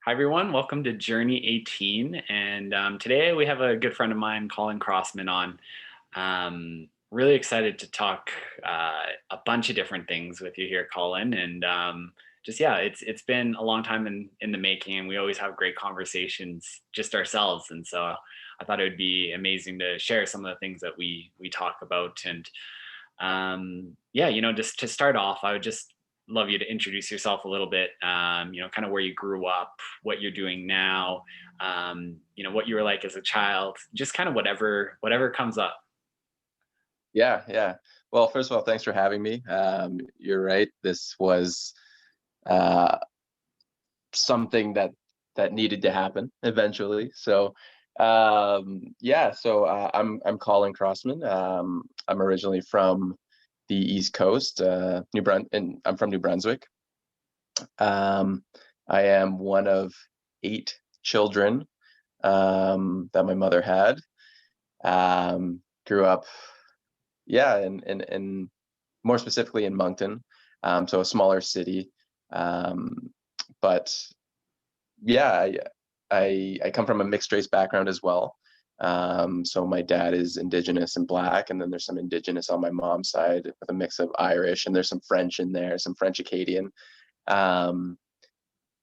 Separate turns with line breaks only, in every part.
Hi, everyone. Welcome to Journey 18. And today we have a good friend of mine, Colin Crossman, on. Really excited to talk a bunch of different things with you here, Colin. And just yeah, it's been a long time in the making, and we always have great conversations just ourselves. And so I thought it would be amazing to share some of the things that we talk about. And yeah, just to start off, I would just love you to introduce yourself a little bit. Kind of where you grew up, what you're doing now, what you were like as a child, just kind of whatever comes up.
Yeah. Well, first of all, thanks for having me. You're right. This was uh, something that needed to happen eventually. I'm Colin Crossman. I'm originally from the East Coast, and I'm from New Brunswick. Um, I am one of eight children that my mother had. Grew up, yeah, in more specifically in Moncton, so a smaller city. Um, but yeah, I come from a mixed race background as well. So my dad is Indigenous and Black, and then there's some Indigenous on my mom's side with a mix of Irish, and there's some French in there, some French Acadian. Um,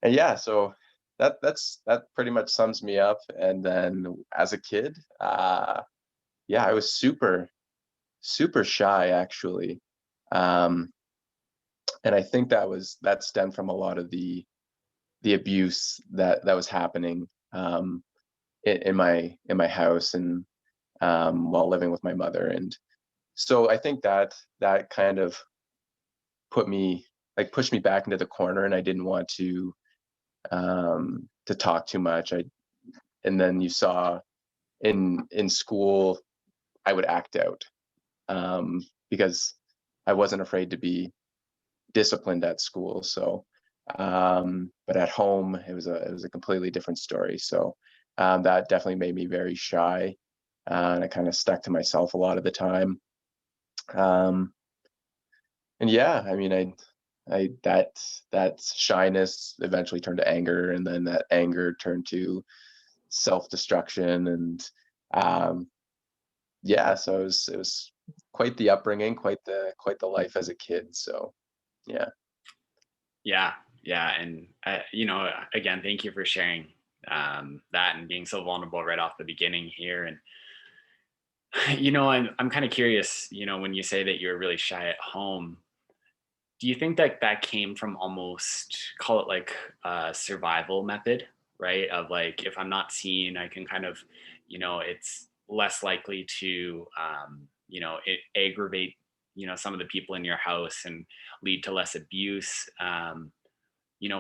and yeah, so that pretty much sums me up. And then as a kid, yeah, I was super shy actually. Um, and I think that stemmed from a lot of the abuse that was happening in my house and while living with my mother. And so I think that kind of put me pushed me back into the corner, and I didn't want to talk too much. I And then you saw in school I would act out because I wasn't afraid to be disciplined at school. But at home, it was a completely different story. That definitely made me very shy, and I kind of stuck to myself a lot of the time. Um, and yeah, I mean, that shyness eventually turned to anger, and then that anger turned to self-destruction, and um, yeah, so it was quite the upbringing, quite the life as a kid. So yeah.
Yeah, yeah, and again, thank you for sharing that and being so vulnerable right off the beginning here. And I'm kind of curious. When you say that you're really shy at home, do you think that that came from almost call it like a survival method, right? Of like, if I'm not seen, I can kind of, it's less likely to, it aggravate, some of the people in your house and lead to less abuse.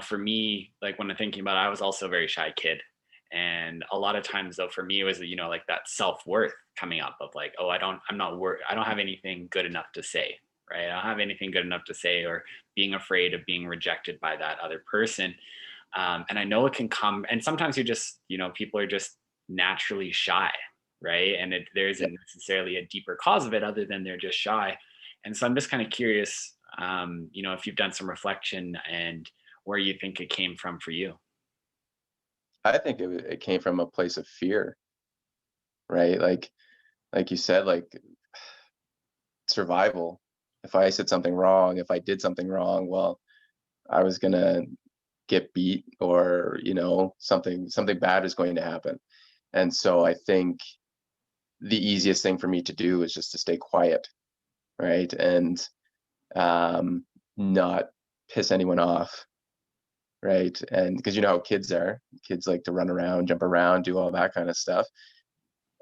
For me, like when I'm thinking about it, I was also a very shy kid. And a lot of times though, for me, it was, like that self-worth coming up of like, oh, I'm not worth, I don't have anything good enough to say, right? I don't have anything good enough to say, or being afraid of being rejected by that other person. And I know it can come, and sometimes you're just, people are just naturally shy, right? And there
Yeah.
isn't necessarily a deeper cause of it other than they're just shy. And so I'm just kind of curious, if you've done some reflection and where you think it came from for you.
I think it came from a place of fear, right? Like you said, like survival. If I said something wrong, if I did something wrong, well, I was gonna get beat, or something bad is going to happen. And so I think the easiest thing for me to do is just to stay quiet, right? And um, not piss anyone off, right? And because you know how kids are, kids like to run around, jump around, do all that kind of stuff.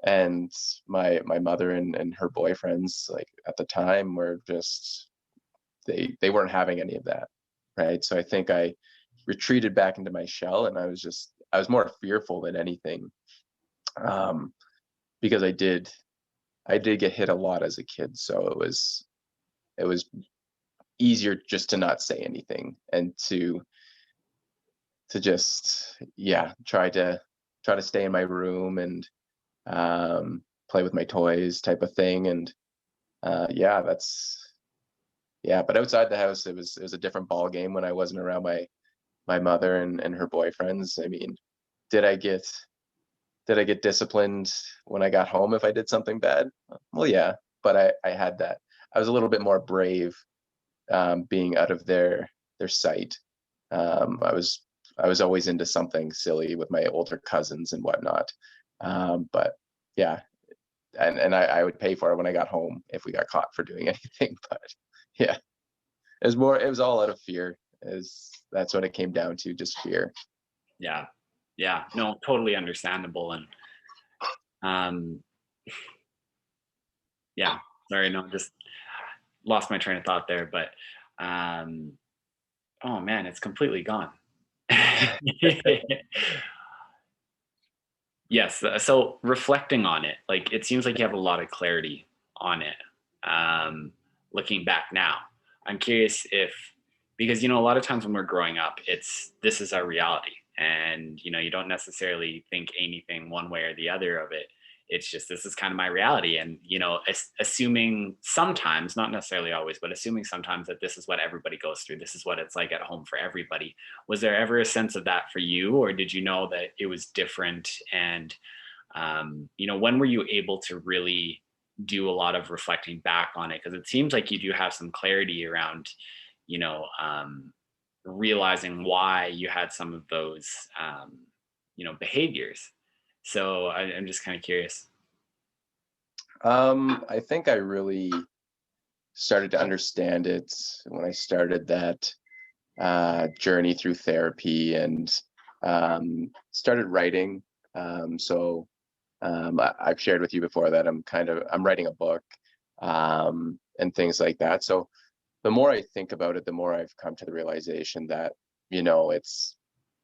And my mother and her boyfriends, like at the time, were just they weren't having any of that, right? So I think I retreated back into my shell, and I was more fearful than anything, um, because I did get hit a lot as a kid, so it was easier just to not say anything and to just, yeah, try to stay in my room and play with my toys type of thing. And yeah, but outside the house, it was a different ball game when I wasn't around my mother and her boyfriends. I mean, did I get did I get disciplined when I got home if I did something bad? Well, yeah, but I had that. I was a little bit more brave, being out of their sight. I was always into something silly with my older cousins and whatnot. But yeah, and I would pay for it when I got home if we got caught for doing anything. But yeah, it was all out of fear. Is That's what it came down to, just fear.
Yeah. Yeah. No, totally understandable. And um, yeah, sorry, no, just lost my train of thought there. But um, oh man, it's completely gone. Yes. So reflecting on it, like it seems like you have a lot of clarity on it. Um, Looking back now, I'm curious if, because a lot of times when we're growing up, it's this is our reality, and you don't necessarily think anything one way or the other of it. It's just this is kind of my reality, and assuming sometimes, not necessarily always, but assuming sometimes that this is what everybody goes through. This is what it's like at home for everybody. Was there ever a sense of that for you, or did you know that it was different? And when were you able to really do a lot of reflecting back on it? Because it seems like you do have some clarity around, you know, um, realizing why you had some of those, behaviors. So I'm just kind of curious.
I think I really started to understand it when I started that journey through therapy and started writing. I've shared with you before that I'm writing a book, and things like that. So the more I think about it, the more I've come to the realization that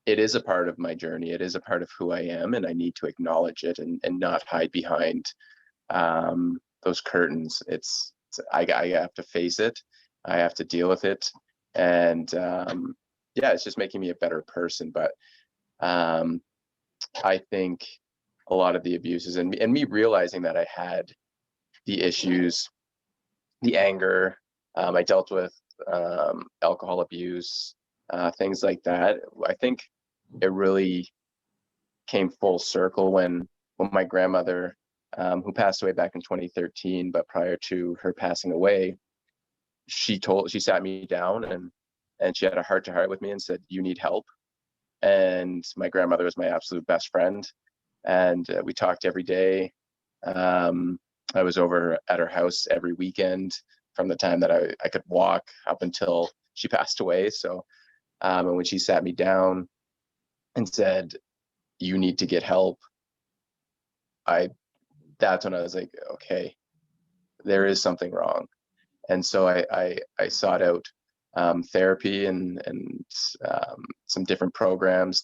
it is a part of my journey. It is a part of who I am, and I need to acknowledge it and not hide behind those curtains. I have to face it. I have to deal with it, and yeah, it's just making me a better person. But um, I think a lot of the abuses and me realizing that I had the issues, the anger, I dealt with alcohol abuse, things like that. I think it really came full circle when my grandmother, who passed away back in 2013, but prior to her passing away, she sat me down and she had a heart to heart with me and said, "You need help." And my grandmother was my absolute best friend, and we talked every day. Um, I was over at her house every weekend from the time that I could walk up until she passed away. So, and when she sat me down and said, "You need to get help," I that's when I was like, okay, there is something wrong. And so I sought out therapy and some different programs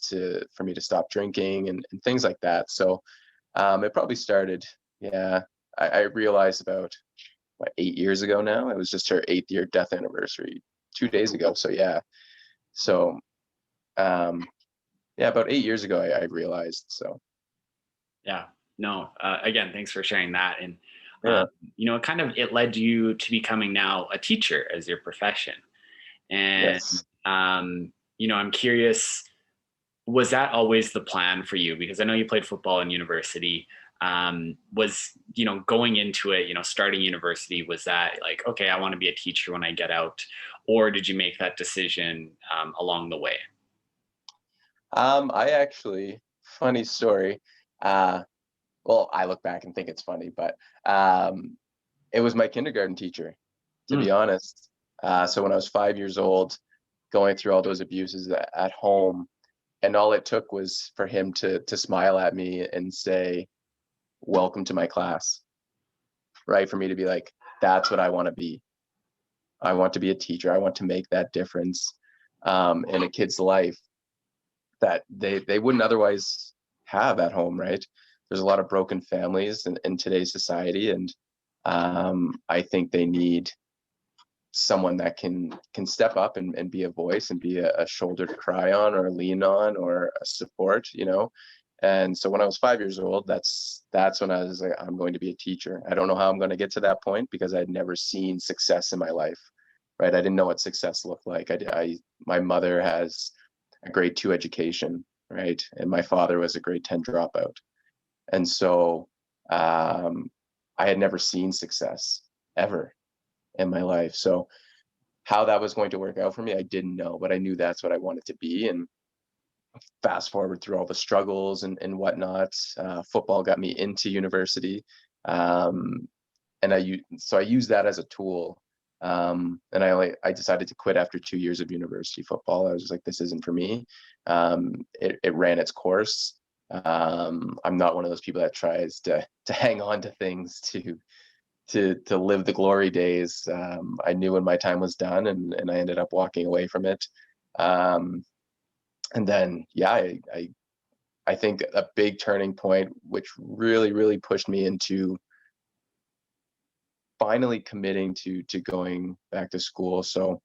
for me to stop drinking and things like that. So it probably started, yeah, I realized about 8 years ago now. It was just her 8th year death anniversary 2 days ago. So yeah, so um, yeah, about 8 years ago I realized. So
Yeah. No. Again, thanks for sharing that. And
yeah,
it led you to becoming now a teacher as your profession. And
yes.
I'm curious, was that always the plan for you? Because I know you played football in university. Was going into it, starting university, was that like, okay, I want to be a teacher when I get out, or did you make that decision along the way?
I actually, funny story. Uh, well, I look back and think it's funny, but um, it was my kindergarten teacher, to
Mm,
be honest. So when I was 5 years old, going through all those abuses at home, and all it took was for him to smile at me and say, "Welcome to my class," right? For me to be like, "That's what I want to be. I want to be a teacher. I want to make that difference in a kid's life that they wouldn't otherwise have at home, right? There's a lot of broken families in today's society, and I think they need someone that can step up and be a voice and be a shoulder to cry on or lean on or a support, you know. And so when I was 5 years old, that's when I was like, I'm going to be a teacher. I don't know how I'm going to get to that point because I'd never seen success in my life, right? I didn't know what success looked like. My mother has a grade 2 education, right? And my father was a grade 10 dropout. And so um, I had never seen success ever in my life. So how that was going to work out for me, I didn't know, but I knew that's what I wanted to be. And fast forward through all the struggles and whatnot, football got me into university. Um, and so I used that as a tool. And I decided to quit after 2 years of university football. I was just like, this isn't for me. It ran its course. I'm not one of those people that tries to hang on to things to live the glory days. I knew when my time was done, and I ended up walking away from it. Um, and then, yeah, I think a big turning point, which really pushed me into finally committing to going back to school. So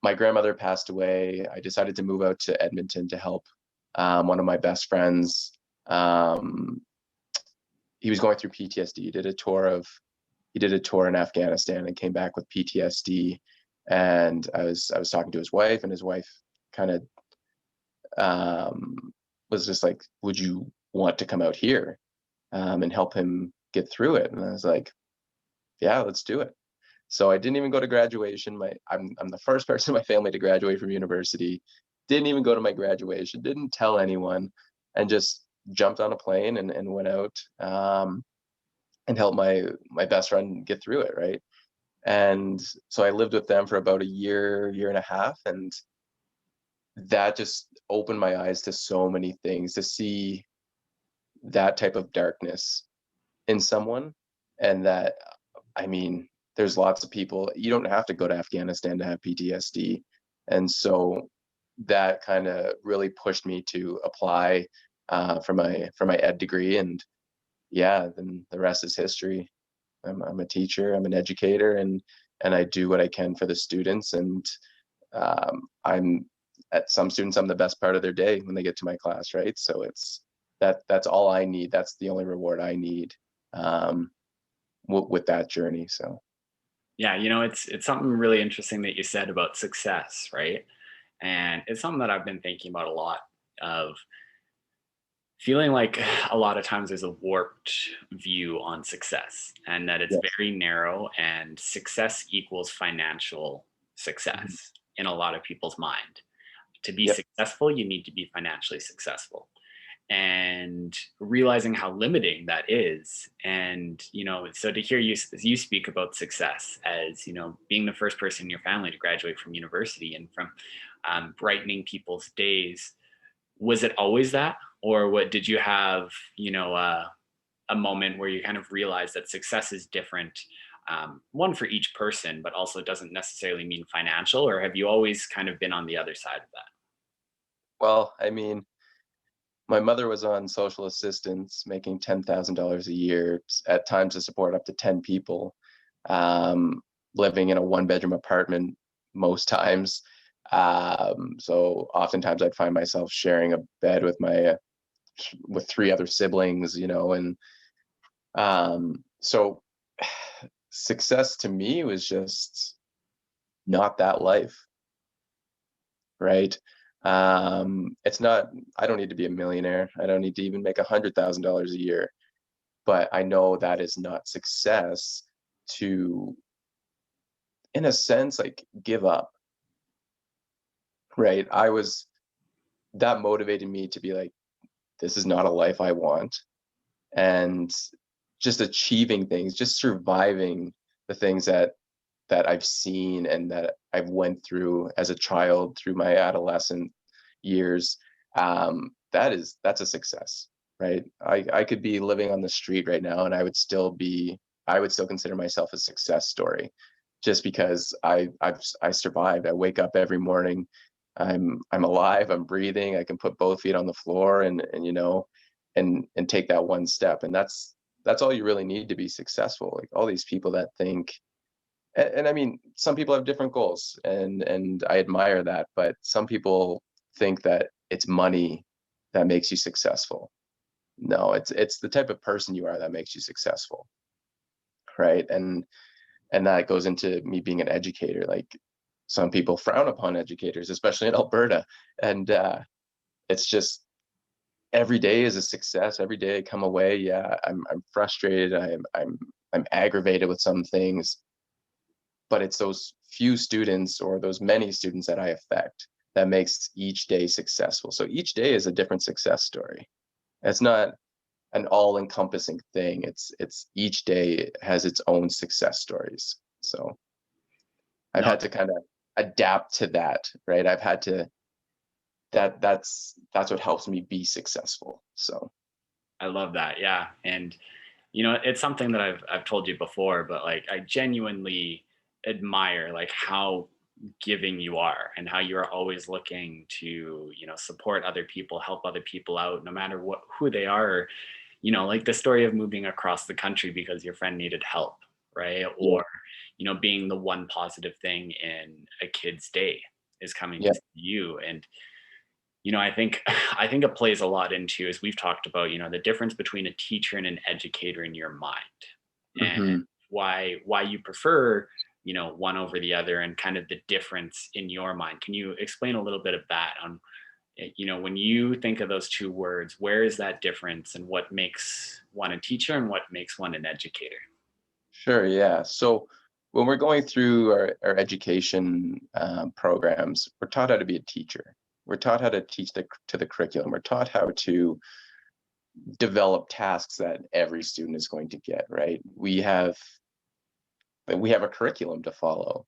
my grandmother passed away. I decided to move out to Edmonton to help one of my best friends. Um, he was going through PTSD. He did a tour in Afghanistan and came back with PTSD. And I was talking to his wife, and his wife kind of was just like, "Would you want to come out here and help him get through it?" And I was like, "Yeah, let's do it." So I didn't even go to graduation. I'm the first person in my family to graduate from university. Didn't even go to my graduation. Didn't tell anyone, and just jumped on a plane and went out and helped my best friend get through it. Right. And so I lived with them for about a year and a half, and that just opened my eyes to so many things, to see that type of darkness in someone. And that, I mean, there's lots of people, you don't have to go to Afghanistan to have PTSD. And so that kind of really pushed me to apply for my ed degree. And yeah, then the rest is history. I'm a teacher, I'm an educator, and I do what I can for the students. And I'm at some students, I'm the best part of their day when they get to my class, right? So that's all I need. That's the only reward I need um, with that journey. So
Yeah, it's something really interesting that you said about success, right? And it's something that I've been thinking about a lot, of feeling like a lot of times there's a warped view on success, and that it's
yes.
very narrow, and success equals financial
Mhm.
success in a lot of people's mind. To be
Yep.
successful, you need to be financially successful. And realizing how limiting that is. And, so to hear you speak about success as, being the first person in your family to graduate from university, and from brightening people's days, was it always that? Or what did you have, a moment where you kind of realized that success is different, one for each person, but also doesn't necessarily mean financial? Or have you always kind of been on the other side of that?
Well, I mean, my mother was on social assistance, making $10,000 a year, at times to support up to 10 people, um, living in a one-bedroom apartment most times. So oftentimes I'd find myself sharing a bed with three other siblings, and so success to me was just not that life, right? It's not. I don't need to be a millionaire. I don't need to even make $100,000 a year, but I know that is not success to, in a sense, like, give up, right? That motivated me to be like, this is not a life I want. And just achieving things, just surviving the things that I've seen and that I've went through as a child through my adolescent years, that's a success, right? I could be living on the street right now, and I would still consider myself a success story, just because I survived. I wake up every morning, I'm alive, I'm breathing, I can put both feet on the floor, and take that one step, and that's all you really need to be successful. Like, all these people that think, and I mean, some people have different goals, and I admire that, but some people think that it's money that makes you successful. No, it's the type of person you are that makes you successful, right? And that goes into me being an educator. Like, some people frown upon educators, especially in Alberta. And it's just every day is a success. Every day I come away, yeah, I'm frustrated. I'm aggravated with some things, but it's those few students or those many students that I affect that makes each day successful. So each day is a different success story. It's not an all-encompassing thing. It's each day has its own success stories. So I've
No,
had to kind of adapt to that, right? I've had to that's what helps me be successful. So
I love that. Yeah. And it's something that I've told you before, but like I genuinely admire like how giving you are and how you're always looking to, support other people, help other people out, no matter who they are. Like the story of moving across the country because your friend needed help, right?
yeah,
Or, being the one positive thing in a kid's day is coming to
yeah,
see you. And I think it plays a lot into, as we've talked about, the difference between a teacher and an educator in your mind, and
hmm,
why you prefer, one over the other, and kind of the difference in your mind. Can you explain a little bit of that on, when you think of those two words, where is that difference, and what makes one a teacher and what makes one an educator?
sure, yeah. So when we're going through our education programs, we're taught how to be a teacher. We're taught how to teach to the curriculum. We're taught how to develop tasks that every student is going to get, right? We have a curriculum to follow,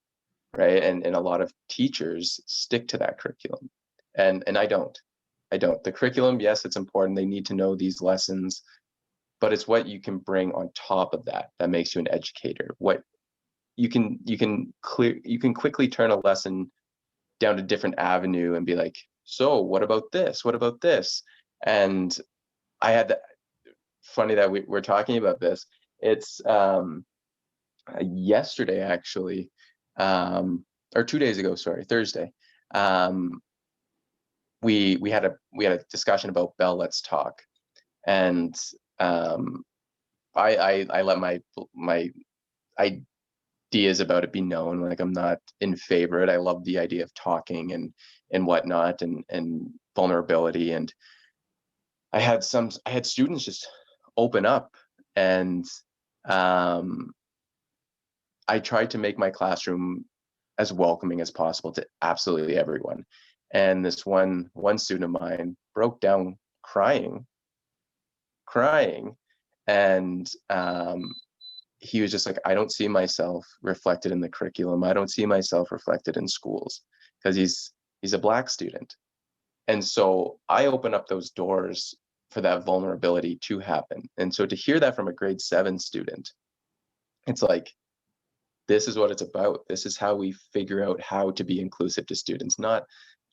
right? And a lot of teachers stick to that curriculum. And I don't. I don't. The curriculum, yes, it's important. They need to know these lessons, but it's what you can bring on top of that that makes you an educator. What you can quickly turn a lesson down a different avenue and be like, so what about this? What about this? And I had that funny that we're talking about this. It's yesterday actually, or 2 days ago, sorry, Thursday. Um, we had a discussion about Bell Let's Talk, and um, I let my ideas about it be known. Like I'm not in favor of it. I love the idea of talking and whatnot and vulnerability. And I had students just open up, and um, I tried to make my classroom as welcoming as possible to absolutely everyone. And this one student of mine broke down crying, and he was just like, I don't see myself reflected in the curriculum. I don't see myself reflected in schools because he's a Black student. And so I open up those doors for that vulnerability to happen. And so to hear that from a grade 7 student, it's like, this is what it's about. This is how we figure out how to be inclusive to students, not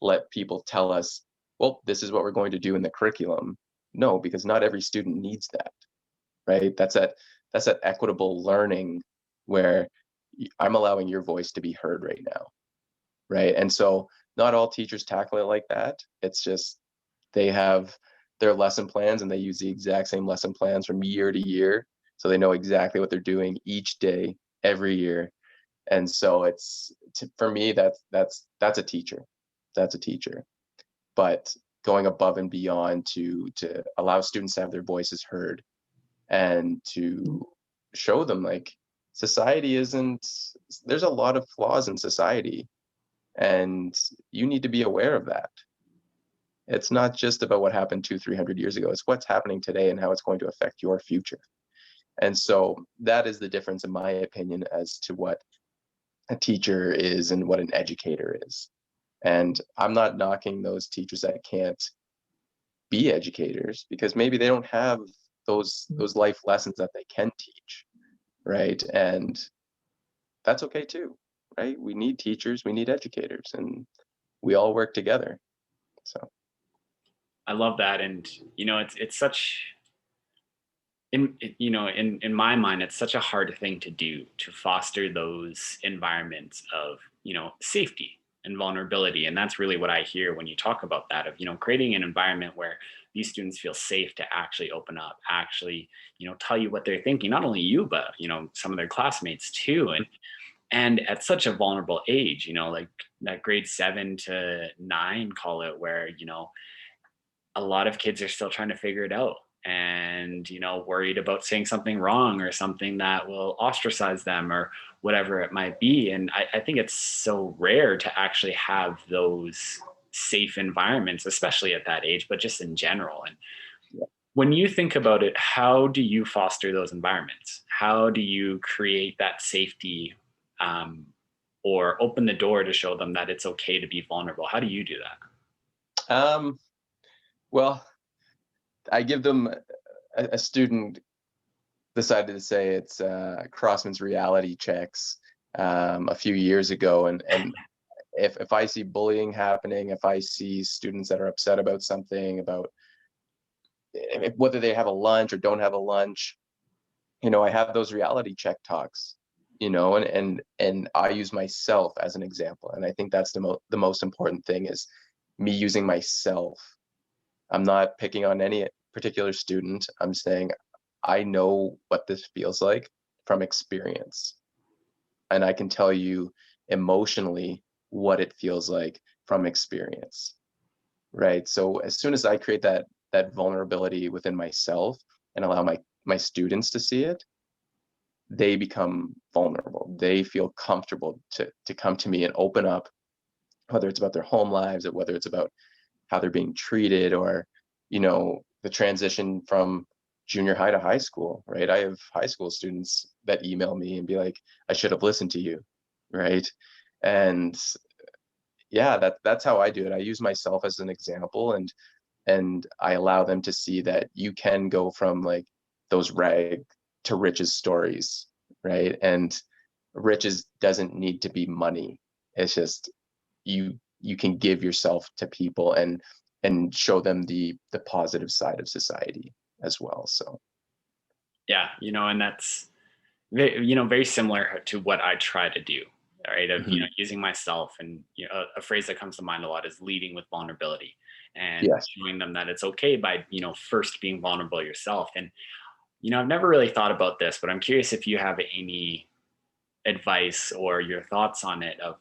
let people tell us, well, this is what we're going to do in the curriculum. No, because not every student needs that, right? That's that equitable learning where I'm allowing your voice to be heard right now, right? And so not all teachers tackle it like that. It's just they have their lesson plans and they use the exact same lesson plans from year to year. So they know exactly what they're doing each day, every year. And so for me, that's a teacher. That's a teacher. But going above and beyond to allow students to have their voices heard and to show them like society isn't there's a lot of flaws in society, and you need to be aware of that. It's not just about what happened 200-300 years ago. It's what's happening today and how it's going to affect your future. And so that is the difference, in my opinion, as to what a teacher is and what an educator is. And I'm not knocking those teachers that can't be educators because maybe they don't have those life lessons that they can teach, right? And that's okay too, right? We need teachers, we need educators, and we all work together. So
I love that. And it's such, in my mind, it's such a hard thing to do, to foster those environments of safety and vulnerability. And that's really what I hear when you talk about that, of creating an environment where these students feel safe to actually open up, actually tell you what they're thinking, not only you, but some of their classmates too. And and at such a vulnerable age, like that grade 7 to 9, call it, where a lot of kids are still trying to figure it out, and worried about saying something wrong or something that will ostracize them or whatever it might be. And I think it's so rare to actually have those safe environments, especially at that age, but just in general. And
Yeah.
when you think about it, how do you foster those environments? How do you create that safety, um, or open the door to show them that it's okay to be vulnerable? How do you do that?
Um, well, I give them a student decided to say it's Crossman's reality checks a few years ago, and if I see bullying happening, if I see students that are upset about something, about whether they have a lunch or don't have a lunch, I have those reality check talks, and I use myself as an example, and I think that's the most important thing is me using myself. I'm not picking on any particular student. I'm saying I know what this feels like from experience, and I can tell you emotionally what it feels like from experience, right? So as soon as I create that vulnerability within myself and allow my students to see it, they become vulnerable. They feel comfortable to come to me and open up, whether it's about their home lives or whether it's about how they're being treated, or the transition from junior high to high school, right? I have high school students that email me and be like, I should have listened to you, right? And yeah, that's how I do it. I use myself as an example, and I allow them to see that you can go from like those rag to riches stories, right? And riches doesn't need to be money. It's just you can give yourself to people and show them the positive side of society as well. So
Yeah, and that's very similar to what I try to do. All right, of
mhm.
using myself, and a phrase that comes to mind a lot is leading with vulnerability, and
Yes.
showing them that it's okay by first being vulnerable yourself. And I've never really thought about this, but I'm curious if you have any advice or your thoughts on it. Of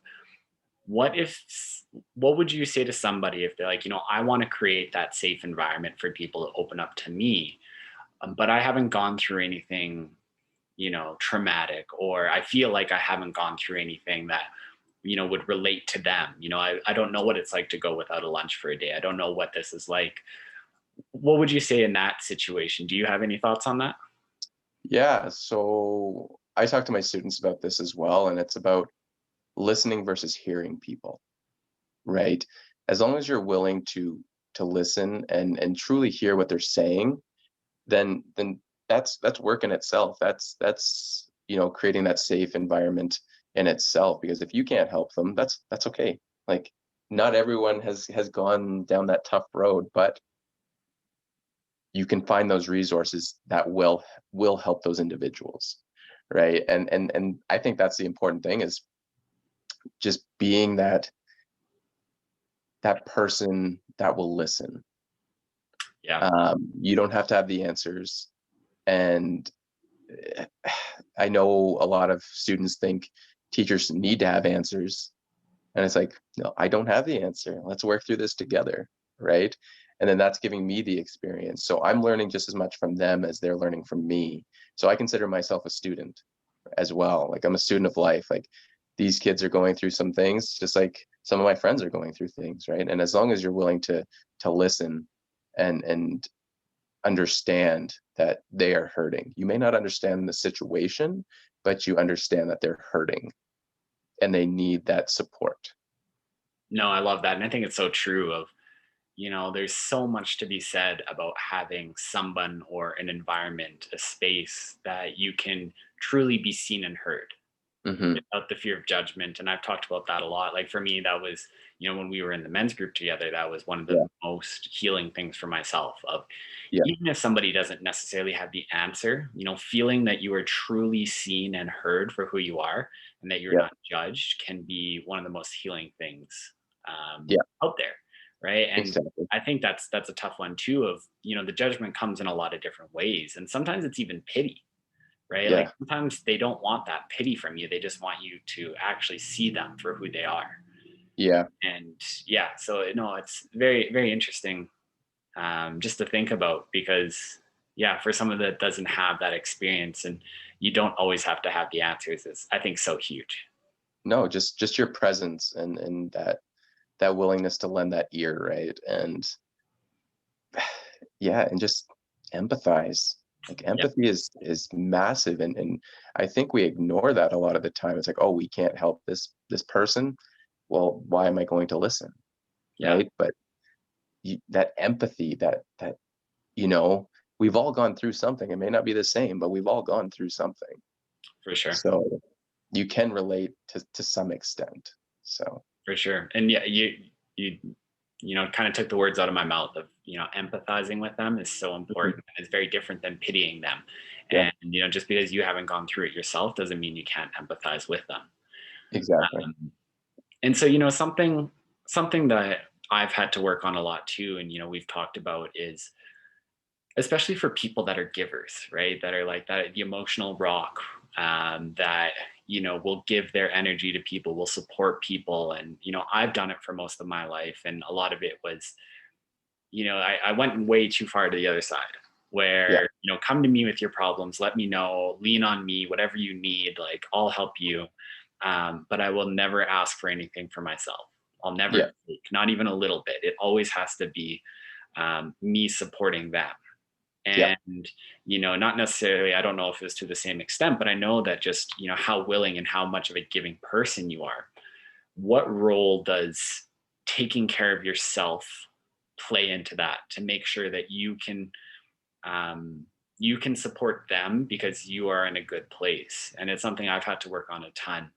what if what would you say to somebody if they're like, I want to create that safe environment for people to open up to me, but I haven't gone through anything traumatic, or I feel like I haven't gone through anything that would relate to them. I don't know what it's like to go without a lunch for a day. I don't know what this is like. What would you say in that situation? Do you have any thoughts on that?
Yeah. So I talk to my students about this as well, and it's about listening versus hearing people, right? As long as you're willing to listen and truly hear what they're saying, then that's work in itself. That's creating that safe environment in itself. Because if you can't help them, that's okay. Like not everyone has gone down that tough road, but you can find those resources that will help those individuals, right? And I think that's the important thing is just being that person that will listen.
Yeah.
You don't have to have the answers, and I know a lot of students think teachers need to have answers. And it's like, no, I don't have the answer. Let's work through this together. Right. And then that's giving me the experience. So I'm learning just as much from them as they're learning from me. So I consider myself a student as well. Like I'm a student of life. Like these kids are going through some things, just like some of my friends are going through things. Right. And as long as you're willing to listen and understand that they are hurting. You may not understand the situation, but you understand that they're hurting and they need that support.
No, I love that. And I think it's so true of, there's so much to be said about having someone or an environment, a space that you can truly be seen and heard
Hmm.
without the fear of judgment. And I've talked about that a lot. Like for me, that was, when we were in the men's group together, that was one of the
Yeah.
most healing things for myself. Of
Yeah.
even if somebody doesn't necessarily have the answer, feeling that you are truly seen and heard for who you are, and that you're
Yeah.
not judged, can be one of the most healing things
Yeah.
out there. Right. And
Exactly.
I think that's a tough one too. Of, the judgment comes in a lot of different ways. And sometimes it's even pity, right? Like
Yeah.
sometimes they don't want that pity from you. They just want you to actually see them for who they are.
Yeah.
And yeah, so no, it's very, very interesting just to think about because yeah, for someone that doesn't have that experience and you don't always have to have the answers is I think so huge.
No, just your presence and that willingness to lend that ear, right? And yeah, and just empathize. Like
Yeah,
empathy is massive, and I think we ignore that a lot of the time. It's like, oh, we can't help this person. Well, why am I going to listen,
yeah,
right? But that empathy, that you know, we've all gone through something. It may not be the same, but we've all gone through something.
for sure.
So you can relate to some extent. So
For sure. And yeah, you kind of took the words out of my mouth of, empathizing with them is so
mhm,
important. It's very different than pitying them.
yeah,
And, just because you haven't gone through it yourself doesn't mean you can't empathize with them.
exactly.
And so, something that I've had to work on a lot too, and we've talked about is especially for people that are givers, right? That are like that the emotional rock that will give their energy to people, will support people, and I've done it for most of my life, and a lot of it was I went way too far to the other side
Yeah,
where come to me with your problems, let me know, lean on me, whatever you need, like I'll help you, but I will never ask for anything for myself. I'll never
yeah,
take, not even a little bit. It always has to be me supporting them
yeah,
and not necessarily, I don't know if it was to the same extent, but I know that just how willing and how much of a giving person you are. What role does taking care of yourself play into that to make sure that um, you can support them because you are in a good place? And it's something I've had to work on a ton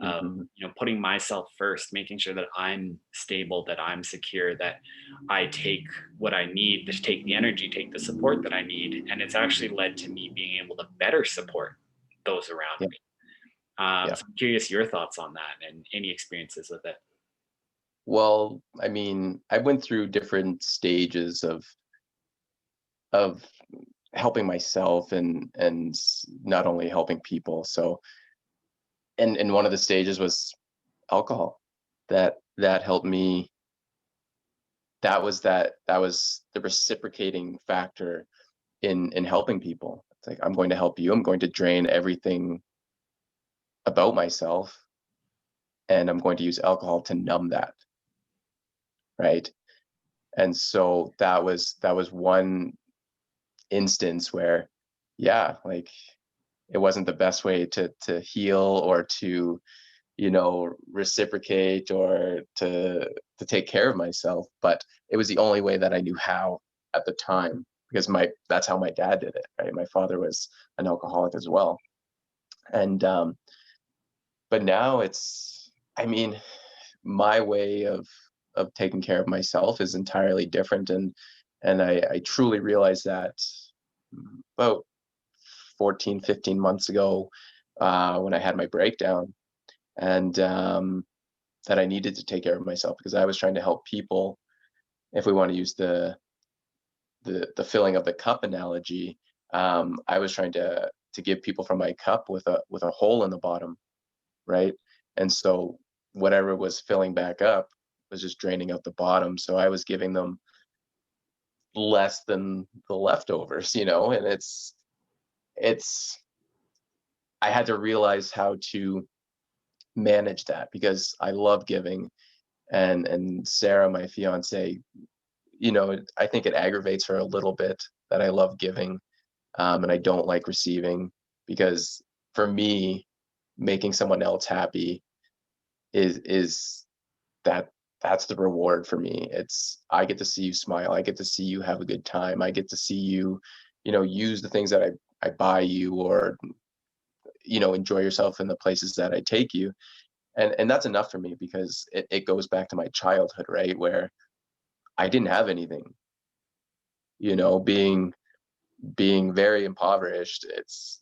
of
mhm,
putting myself first, making sure that I'm stable, that I'm secure, that I take what I need, to take the energy, take the support that I need. And it's actually led to me being able to better support those around
yeah,
me.
yeah.
So I'm curious your thoughts on that and any experiences with it.
Well, I mean, I went through different stages of helping myself and not only helping people. So, and one of the stages was alcohol. That helped me. That was the reciprocating factor in helping people. It's like I'm going to help you. I'm going to drain everything about myself, and I'm going to use alcohol to numb that, right? And so that was one instance where, yeah, like it wasn't the best way to heal or to reciprocate or to take care of myself, but it was the only way that I knew how at the time because my that's how my dad did it, right? My father was an alcoholic as well, and but now it's, I mean, my way of taking care of myself is entirely different, and I truly realized that about 14, 15 months ago, when I had my breakdown, and that I needed to take care of myself because I was trying to help people. If we want to use the filling of the cup analogy, I was trying to give people from my cup with a hole in the bottom, right? And so whatever was filling back up was just draining out the bottom. So I was giving them less than the leftovers, and it's I had to realize how to manage that because I love giving, and Sarah, my fiance, I think it aggravates her a little bit that I love giving, and I don't like receiving because for me, making someone else happy is that that's the reward for me. It's I get to see you smile. I get to see you have a good time. I get to see you, use the things that I buy you or enjoy yourself in the places that I take you. And that's enough for me because it goes back to my childhood, right? Where I didn't have anything, being very impoverished. It's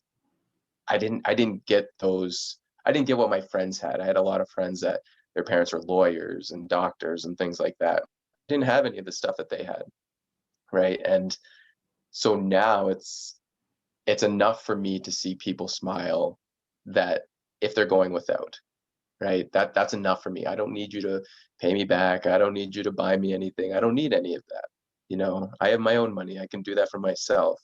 I didn't get those I didn't get what my friends had. I had a lot of friends that their parents were lawyers and doctors and things like that. Didn't have any of the stuff that they had, right? And so now it's enough for me to see people smile, that if they're going without, right? That's enough for me. I don't need you to pay me back. I don't need you to buy me anything. I don't need any of that. I have my own money. I can do that for myself.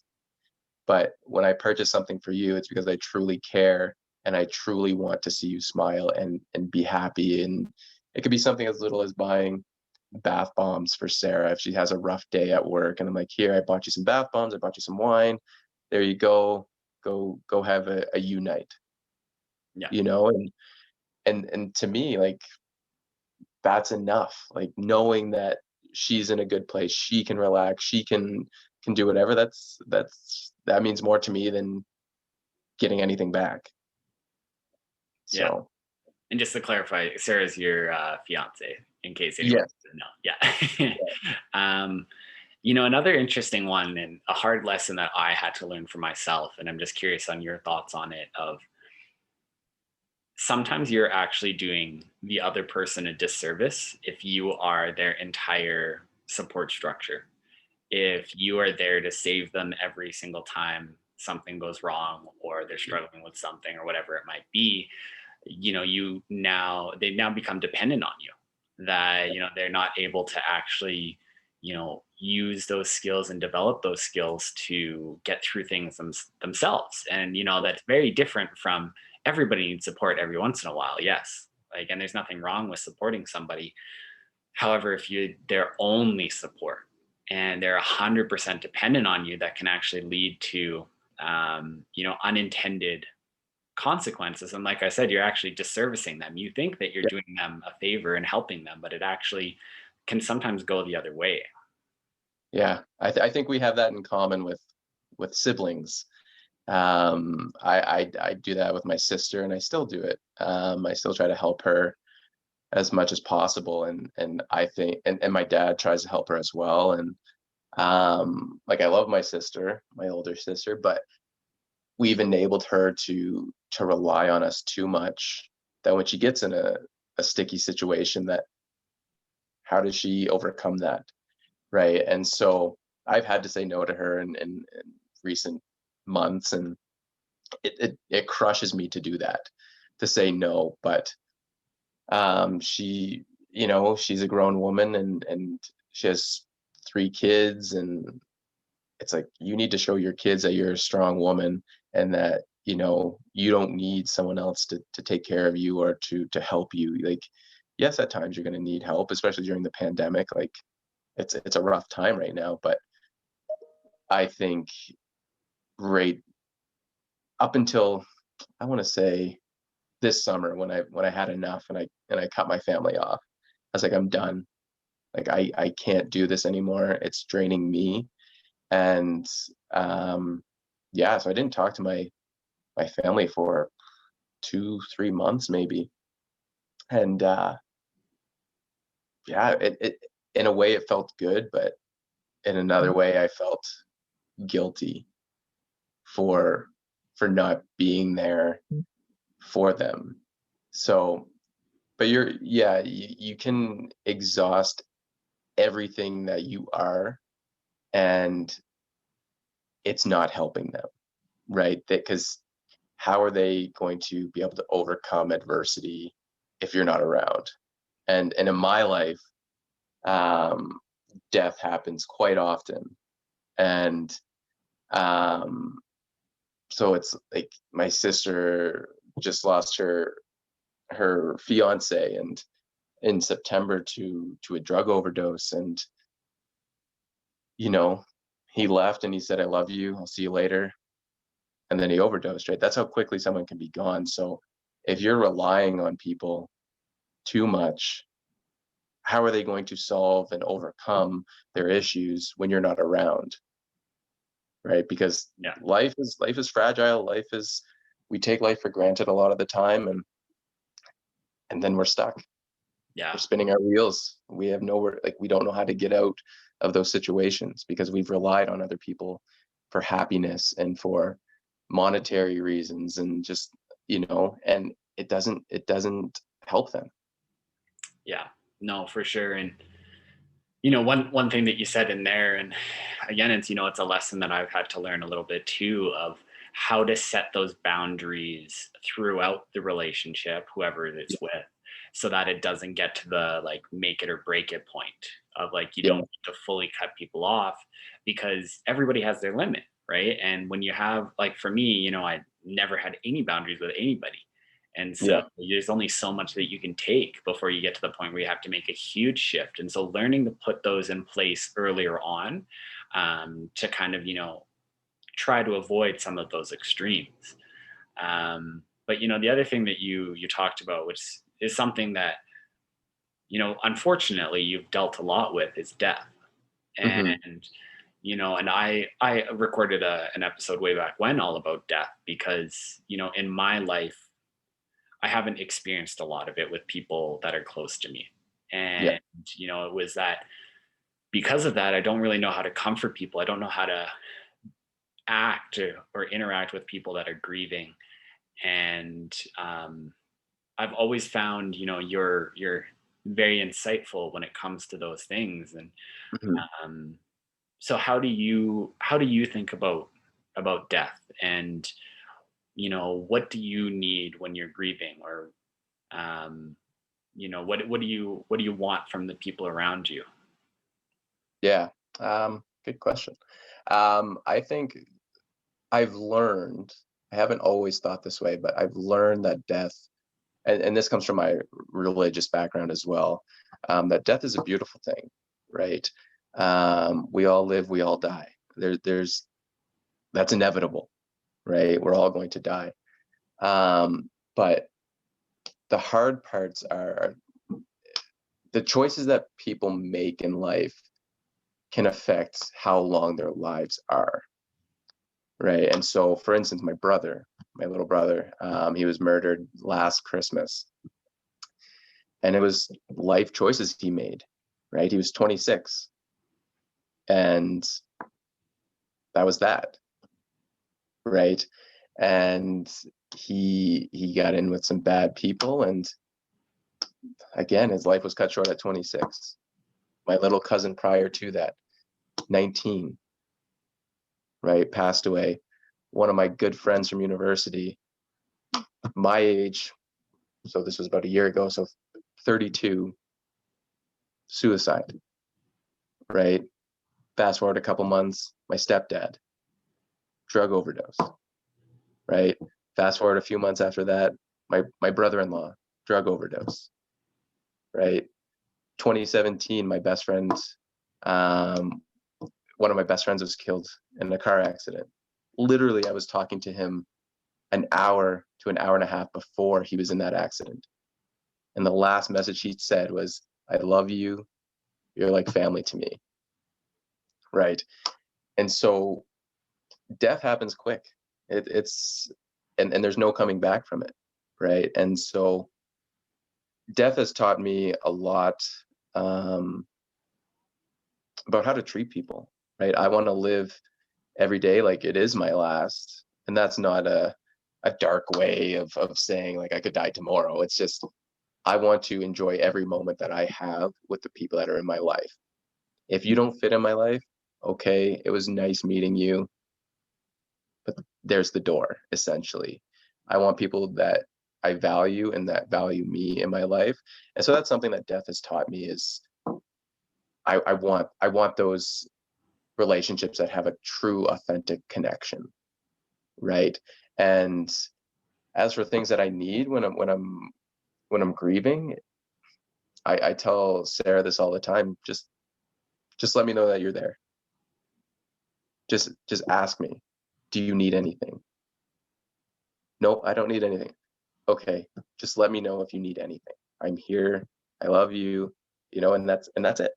But when I purchase something for you, it's because I truly care and I truly want to see you smile and be happy. And it could be something as little as buying bath bombs for Sarah if she has a rough day at work. And I'm like, here, I bought you some bath bombs, I bought you some wine. There you go. Go have a unite,
Yeah.
you know? And to me, like, that's enough. Like, knowing that she's in a good place, she can relax, she can do whatever, that means more to me than getting anything back.
Yeah.
So,
And just to clarify, Sarah's your fiance, in case anyone
yes.
doesn't know. Yeah. Another interesting one and a hard lesson that I had to learn for myself, and I'm just curious on your thoughts on it, of sometimes you're actually doing the other person a disservice if you are their entire support structure. If you are there to save them every single time something goes wrong or they're struggling with something or whatever it might be, they now become dependent on you, that they're not able to actually use those skills and develop those skills to get through things themselves. And that's very different from, everybody needs support every once in a while, yes, like, and there's nothing wrong with supporting somebody. However, if you their only support and they're 100% dependent on you, that can actually lead to unintended consequences. And like I said, you're actually disservicing them. You think that you're
Yeah.
doing them a favor and helping them, but it actually can sometimes go the other way.
Yeah. I think we have that in common with siblings. I do that with my sister, and I still do it. I still try to help her as much as possible, and I think, and my dad tries to help her as well. And like, I love my sister, my older sister, but we've enabled her to rely on us too much, that when she gets in a sticky situation, that how does she overcome that, right? And so I've had to say no to her in recent months, and it crushes me to do that, to say no. But she's a grown woman, and she has 3 kids, and it's like, you need to show your kids that you're a strong woman, and that you don't need someone else to take care of you or to help you. Like, yes, at times you're going to need help, especially during the pandemic. Like, it's a rough time right now, but I think, right up until, I want to say, this summer, when I had enough, and I cut my family off, I was like, I'm done. Like, I can't do this anymore. It's draining me. And yeah, so I didn't talk to my family for 2, 3 months maybe. And yeah, it in a way it felt good, but in another way I felt guilty for not being there for them. So, but you can exhaust everything that you are, and it's not helping them, right? Because how are they going to be able to overcome adversity if you're not around? And in my life, um, death happens quite often, and um, so it's like, my sister just lost her fiance, and in September, to a drug overdose. And you know he left and he said, I love you, I'll see you later, and then he overdosed, right? That's how quickly someone can be gone. So if you're relying on people too much, how are they going to solve and overcome their issues when you're not around, right? Because
Yeah.
life is fragile. We take life for granted a lot of the time, and then we're stuck.
Yeah.
We're spinning our wheels. We have nowhere, like, we don't know how to get out of those situations because we've relied on other people for happiness and for monetary reasons, and just, and it doesn't help them.
Yeah. No, for sure. And one thing that you said in there, and again, it's a lesson that I've had to learn a little bit too, of how to set those boundaries throughout the relationship, whoever
Yeah.
it's with, so that it doesn't get to the like make it or break it point of like you don't
Yeah.
need to fully cut people off because everybody has their limit, right? And when you have like for me, I never had any boundaries with anybody. And so
Yeah.
there's only so much that you can take before you get to the point where you have to make a huge shift. And so learning to put those in place earlier on, to kind of, try to avoid some of those extremes. But the other thing that you talked about, which is something that unfortunately you've dealt a lot with, is death.
Hmm.
And and I recorded an episode way back when all about death because in my life I haven't experienced a lot of it with people that are close to me.
Yeah.
And it was that because of that I don't really know how to comfort people. I don't know how to act or interact with people that are grieving. And I've always found you're very insightful when it comes to those things. And
Hmm.
um, so how do you think about death, and what do you need when you're grieving, or um, what do you want from the people around you?
Yeah. Good question. I think I've learned, I haven't always thought this way, but I've learned that death, and this comes from my religious background as well, that death is a beautiful thing, right? We all live, we all die. There's That's inevitable, right? We're all going to die. But the hard parts are the choices that people make in life can affect how long their lives are, right? And so, for instance, my little brother, he was murdered last Christmas, and it was life choices he made, right? He was 26, and that was that, right? And he got in with some bad people, and again, his life was cut short at 26. My little cousin prior to that, 19, right, passed away. One of my good friends from university, my age, so this was about a year ago, so 32, suicide, right? Fast forward a couple months, my stepdad, drug overdose, right? Fast forward a few months after that, my brother-in-law, drug overdose, right? 2017, my best friend, um, one of my best friends was killed in a car accident. Literally, I was talking to him an hour to an hour and a half before he was in that accident. And the last message he said was, I love you. You're like family to me. Right. And so death happens quick. It's and there's no coming back from it. Right. And so death has taught me a lot, um, about how to treat people. Right. I want to live every day like it is my last. And that's not a dark way of saying like I could die tomorrow. It's just I want to enjoy every moment that I have with the people that are in my life. If you don't fit in my life, okay, it was nice meeting you, but there's the door, essentially. I want people that I value and that value me in my life. And so that's something that death has taught me is I want those relationships that have a true authentic connection, right? And as for things that I need when I'm grieving, I tell Sarah this all the time. Just let me know that you're there. Just ask me, do you need anything? No, I don't need anything. Okay, just let me know if you need anything. I'm here. I love you, and that's it.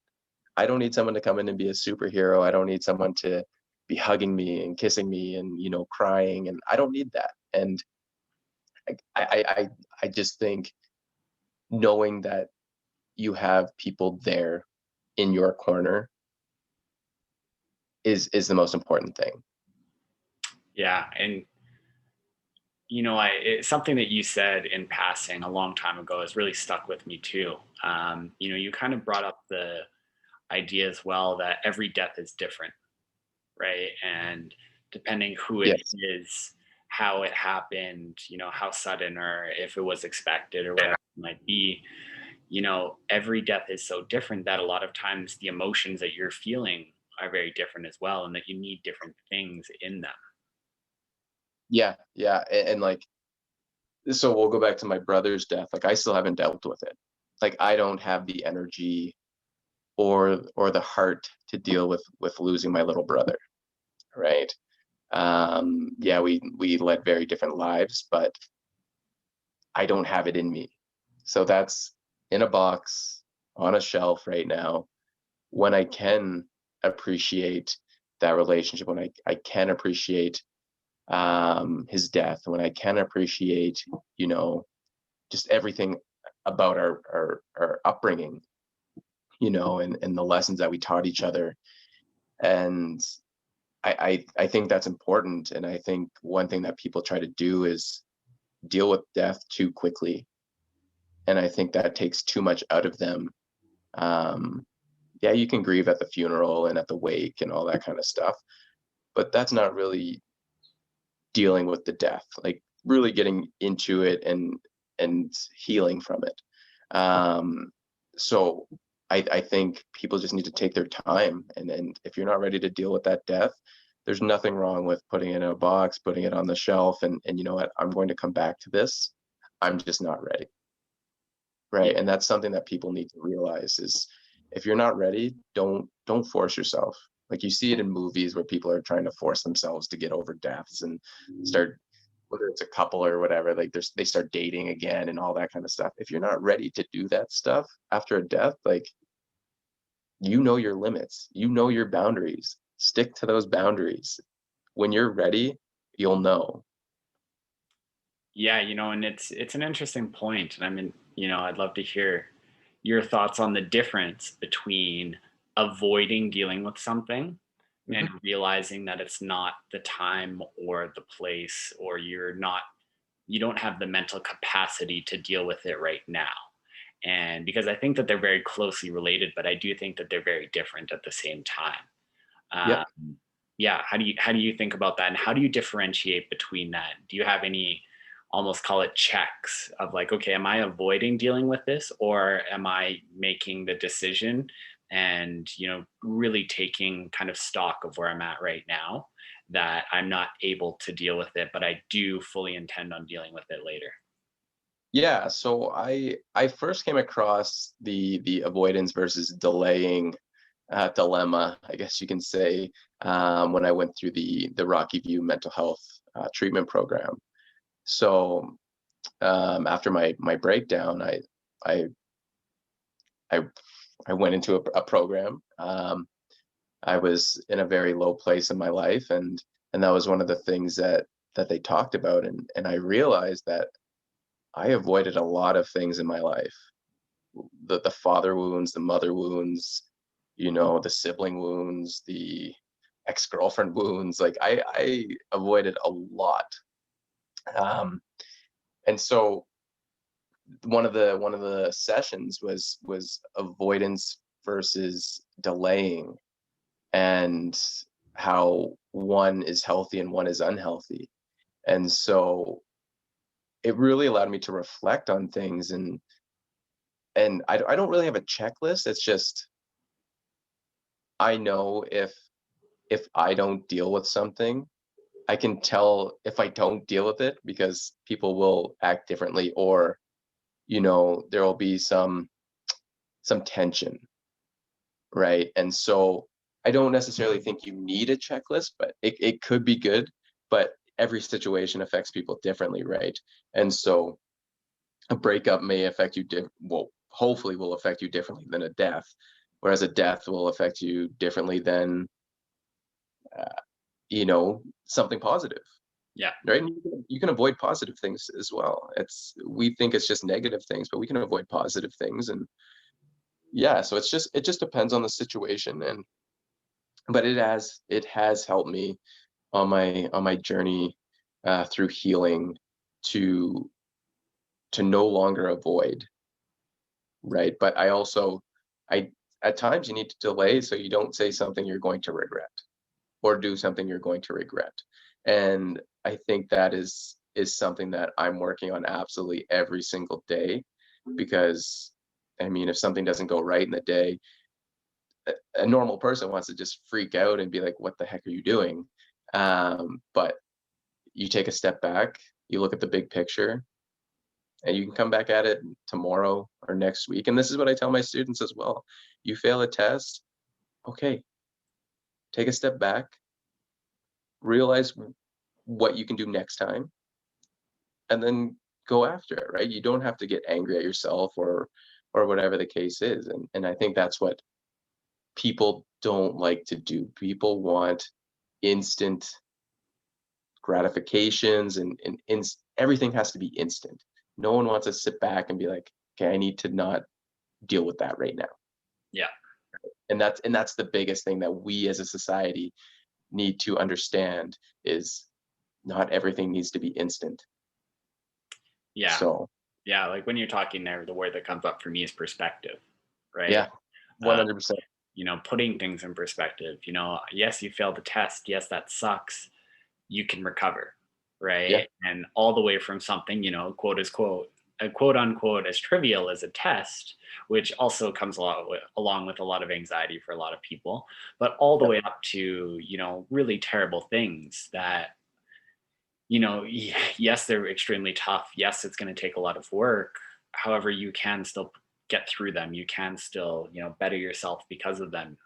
I don't need someone to come in and be a superhero. I don't need someone to be hugging me and kissing me and crying, and I don't need that. And I just think knowing that you have people there in your corner is the most important thing.
Yeah, and it's something that you said in passing a long time ago has really stuck with me too. You kind of brought up the idea as well that every death is different, right? And depending who it
Yes.
is, how it happened, how sudden or if it was expected or whatever it might be. Every death is so different that a lot of times the emotions that you're feeling are very different as well, and that you need different things in them.
Yeah, yeah, and like, so we'll go back to my brother's death. Like, I still haven't dealt with it. Like, I don't have the energy or the heart to deal with losing my little brother, right? Yeah, we led very different lives, but I don't have it in me. So that's in a box on a shelf right now. When I can appreciate that relationship, when I can appreciate his death, when I can appreciate, you know, just everything about our upbringing, and the lessons that we taught each other. And I think that's important. And I think one thing that people try to do is deal with death too quickly. And I think that takes too much out of them. Um, yeah, you can grieve at the funeral and at the wake and all that kind of stuff, but that's not really dealing with the death, like really getting into it and healing from it. Um, so I think people just need to take their time, and if you're not ready to deal with that death, there's nothing wrong with putting it in a box, putting it on the shelf, and you know what, I'm going to come back to this. I'm just not ready.
Yeah.
Right, and that's something that people need to realize is if you're not ready, don't force yourself. Like, you see it in movies where people are trying to force themselves to get over deaths and start, whether it's a couple or whatever, like they start dating again and all that kind of stuff. If you're not ready to do that stuff after a death, like, you know your limits, you know your boundaries. Stick to those boundaries. When you're ready, you'll know.
Yeah, and it's an interesting point, and I'd love to hear your thoughts on the difference between avoiding dealing with something and
Mhm.
realizing that it's not the time or the place, or you don't have the mental capacity to deal with it right now. And because I think that they're very closely related, but I do think that they're very different at the same time.
Yep.
Um, yeah, how do you think about that, and how do you differentiate between that? Do you have any, almost call it checks of like, okay, am I avoiding dealing with this, or am I making the decision and really taking kind of stock of where I'm at right now, that I'm not able to deal with it, but I do fully intend on dealing with it later?
Yeah, so I first came across the avoidance versus delaying dilemma, I guess you can say, when I went through the Rocky View mental health treatment program. So after my breakdown, I I I went into a program. I was in a very low place in my life, and that was one of the things that they talked about, and I realized that I avoided a lot of things in my life. The father wounds, the mother wounds, the sibling wounds, the ex-girlfriend wounds. Like, I avoided a lot. Um, and so one of the sessions was avoidance versus delaying, and how one is healthy and one is unhealthy. And so it really allowed me to reflect on things, and I don't really have a checklist. It's just, I know if I don't deal with something, I can tell if I don't deal with it because people will act differently, or there will be some tension, right? And so I don't necessarily think you need a checklist, but it could be good. But every situation affects people differently, right? And so a breakup may affect you well, hopefully will affect you differently than a death, whereas a death will affect you differently than uh, something positive,
Yeah.
right? And you can avoid positive things as well. We think it's just negative things, but we can avoid positive things. And yeah, so it just depends on the situation. And but it has helped me on my journey through healing, to no longer avoid, right? But I at times you need to delay so you don't say something you're going to regret, or do something you're going to regret. And I think that is something that I'm working on absolutely every single day because I mean, if something doesn't go right in the day, a normal person wants to just freak out and be like, "What the heck are you doing?" But you take a step back, you look at the big picture, and you can come back at it tomorrow or next week. And this is what I tell my students as well. You fail a test, okay, take a step back, realize what you can do next time, and then go after it, right? You don't have to get angry at yourself or whatever the case is. And I think that's what people don't like to do. People want instant gratifications and everything has to be instant. No one wants to sit back and be like, okay, I need to not deal with that right now.
Yeah.
And that's the biggest thing that we as a society need to understand is not everything needs to be instant.
Yeah.
So
Yeah. Like when you're talking there, the word that comes up for me is perspective, right?
yeah,
Uh,
100%.
putting things in perspective, yes, you failed the test. Yes, that sucks. You can recover,
Yeah,
right? And all the way from something, quote as quote, a quote unquote as trivial as a test, which also comes along with a lot of anxiety for a lot of people, but all the
yeah,
way up to, really terrible things that, yes, they're extremely tough. Yes, it's going to take a lot of work. However, you can still get through them. You can still, better yourself because of them.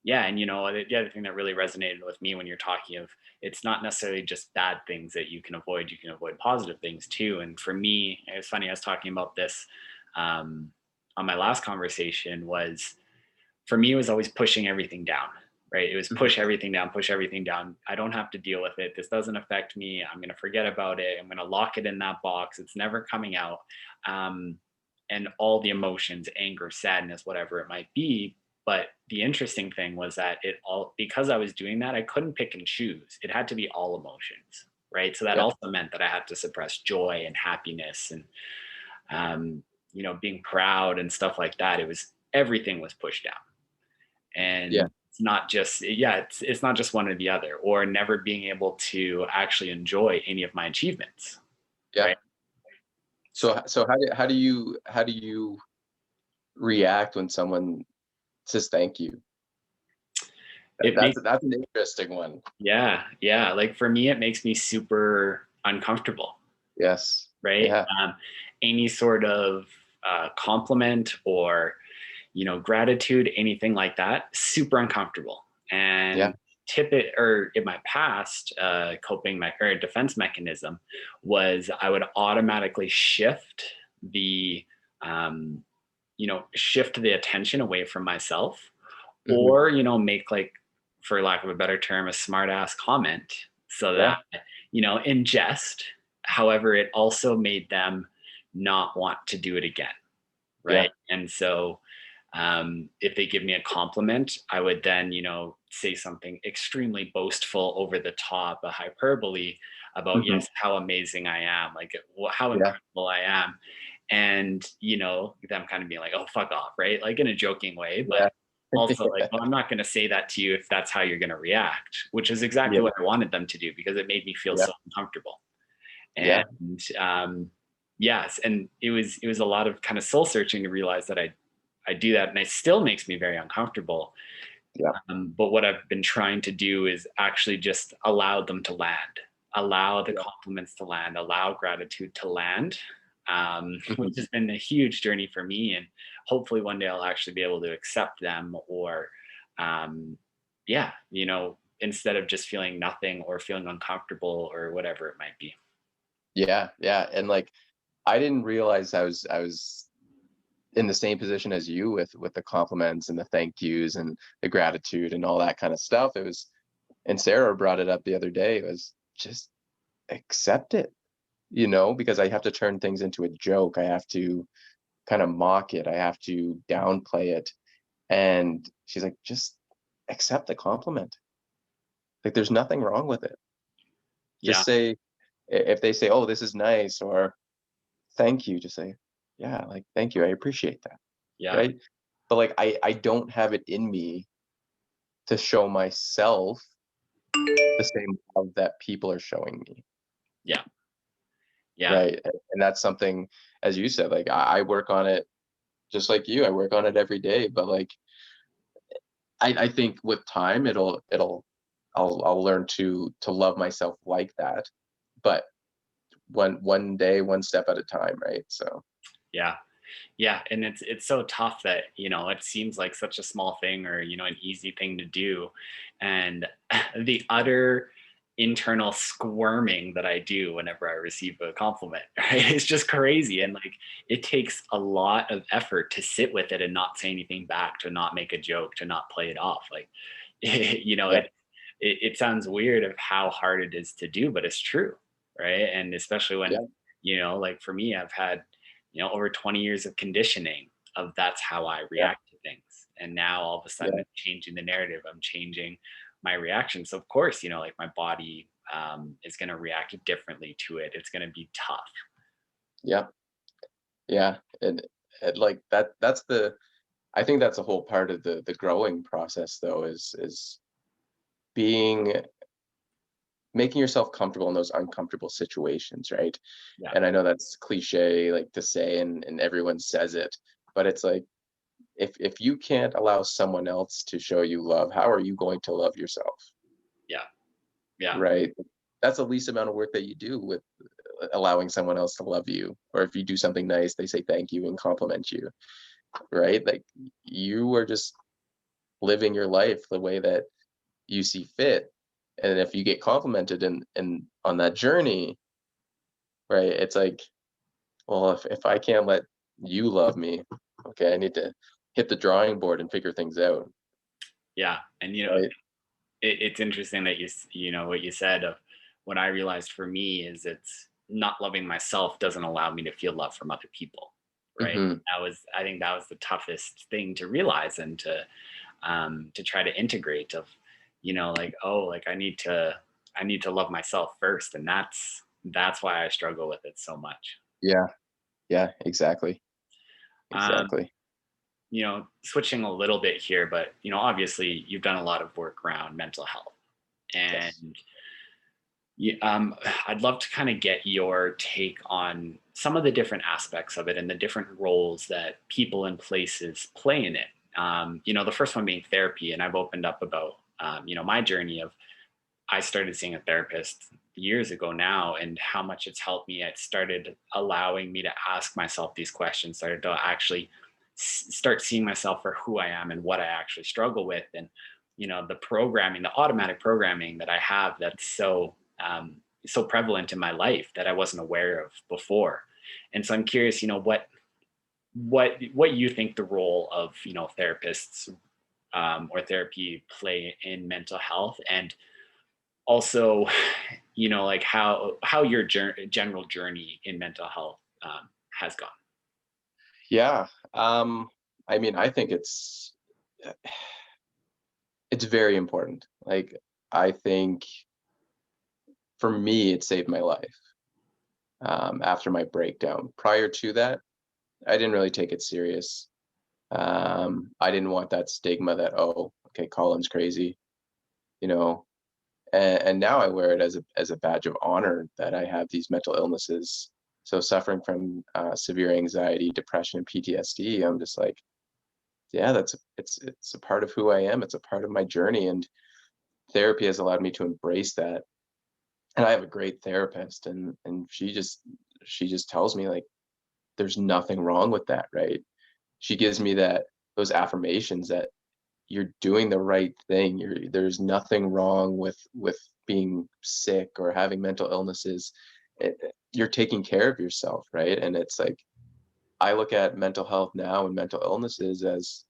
Yeah, and the other thing that really resonated with me when you're talking of it's not necessarily just bad things that you can avoid positive things too. And for me, it's funny, I was talking about this um, on my last conversation. Was For me, it was always pushing everything down, right? It was
mhm,
push everything down. I don't have to deal with it. This doesn't affect me. I'm going to forget about it. I'm going to lock it in that box. It's never coming out. Um, and all the emotions, anger, sadness, whatever it might be. But the interesting thing was that because I was doing that, I couldn't pick and choose. It had to be all emotions, right? So that
yeah,
also meant that I had to suppress joy and happiness and, um, being proud and stuff like that. Everything was pushed down,
yeah,
and it's not just it's not just one or the other, or never being able to actually enjoy any of my achievements,
yeah.
right? So
So how do you react when someone says thank you?
it makes
That's an interesting one.
yeah, like for me it makes me super uncomfortable,
Yes.
right?
Yeah.
Any sort of compliment or gratitude, anything like that, super uncomfortable.
Yeah.
And tip it or in my past coping or defense mechanism was I would automatically the um, shift the attention away from myself,
Mhm.
or make, like, for lack of a better term, a smart ass comment, so
Yeah.
that in jest. However, it also made them not want to do it again,
Yeah.
right? And so if they give me a compliment, I would then, say something extremely boastful, over the top, a hyperbole about,
Mhm.
yes, how amazing I am, like how
Yeah.
incredible I am. And, them kind of being like, oh, fuck off, right? Like in a joking way, but
Yeah.
also like, well, I'm not going to say that to you if that's how you're going to react, which is exactly
Yeah.
what I wanted them to do because it made me feel
Yeah.
so uncomfortable.
Yeah.
And yes, and it was a lot of kind of soul searching to realize that I do that, and it still makes me very uncomfortable.
Yeah.
But what I've been trying to do is actually just allow them to land, allow the
Yeah.
compliments to land, allow gratitude to land, which
Mhm.
has been a huge journey for me. And hopefully one day I'll actually be able to accept them, or, yeah, instead of just feeling nothing or feeling uncomfortable or whatever it might be.
Yeah. Yeah. And, like, I didn't realize I was in the same position as you with the compliments and the thank yous and the gratitude and all that kinda stuff. It was and Sarah brought it up the other day, it was just accept it, because I have to turn things into a joke. I have to kinda mock it. I have to downplay it. And she's like, "Just accept the compliment. Like, there's nothing wrong with it.
Yeah.
Just say if they say, 'Oh, this is nice,' or 'Thank you,' just say, 'Yeah, like, thank you, I appreciate that.'"
Yeah.
Right? But, like, I don't have it in me to show myself the same love that people are showing me,
Yeah. Yeah.
right? And that's something, as you said, like I work on it just like you. I work on it every day, but like I think with time I'll learn to love myself like that. But one day, one step at a time, right? So
Yeah. Yeah, and it's so tough that, it seems like such a small thing or, an easy thing to do. And the utter internal squirming that I do whenever I receive a compliment, right? It's just crazy. And like it takes a lot of effort to sit with it and not say anything back, to not make a joke, to not play it off. Like, you know,
yeah,
it sounds weird of how hard it is to do, but it's true, right? And especially when,
yeah,
like for me, I've had, over 20 years of conditioning of that's how I
yeah,
react to things. And now all of a sudden
yeah,
I'm changing the narrative. I'm changing my reaction. So of course, like my body is going to react differently to it. It's going to be tough.
yeah, yeah. And like that's the I think that's a whole part of the growing process though, is being making yourself comfortable in those uncomfortable situations, right?
Yeah.
And I know that's cliche like to say, and everyone says it, but it's like if you can't allow someone else to show you love, how are you going to love yourself?
Yeah. Yeah.
Right? That's the least amount of work that you do with allowing someone else to love you. Or if you do something nice, they say thank you and compliment you, right? Like you are just living your life the way that you see fit. And if you get complimented and on that journey, right, it's like, well, if I can't let you love me, okay, I need to hit the drawing board and figure things out,
Yeah. And
right?
it's interesting that what you said of what I realized for me is it's not loving myself doesn't allow me to feel love from other people. Right.
Hmm.
I think that was the toughest thing to realize and to try to integrate of, like, oh, like I need to love myself first. And that's why I struggle with it so much.
Yeah, yeah, exactly,
Um,
exactly.
Switching a little bit here, but obviously you've done a lot of work around mental health.
Yes.
And I'd love to kind of get your take on some of the different aspects of it and the different roles that people and places play in it. The first one being therapy, and I've opened up about my journey of I started seeing a therapist years ago now, and how much it's helped me. It started allowing me to ask myself these questions, started to actually start seeing myself for who I am and what I actually struggle with, and the programming, the automatic programming that I have that's so prevalent in my life that I wasn't aware of before. And so I'm curious, what you think the role of therapists or therapy play in mental health, and also like how your general journey in mental health has gone.
Yeah. I mean, I think it's very important. Like, I think for me, it saved my life after my breakdown. Prior to that, I didn't really take it serious. I didn't want that stigma that, oh, okay, Colin's crazy, you know. And now I wear it as a badge of honor that I have these mental illnesses. So suffering from severe anxiety, depression, and PTSD, I'm just like, yeah, it's a part of who I am. It's a part of my journey, and therapy has allowed me to embrace that. And I have a great therapist, and she just tells me like there's nothing wrong with that, right? She gives me those affirmations that you're doing the right thing. There's nothing wrong with being sick or having mental illnesses. You're taking care of yourself, right? And it's like I look at mental health now and mental illnesses as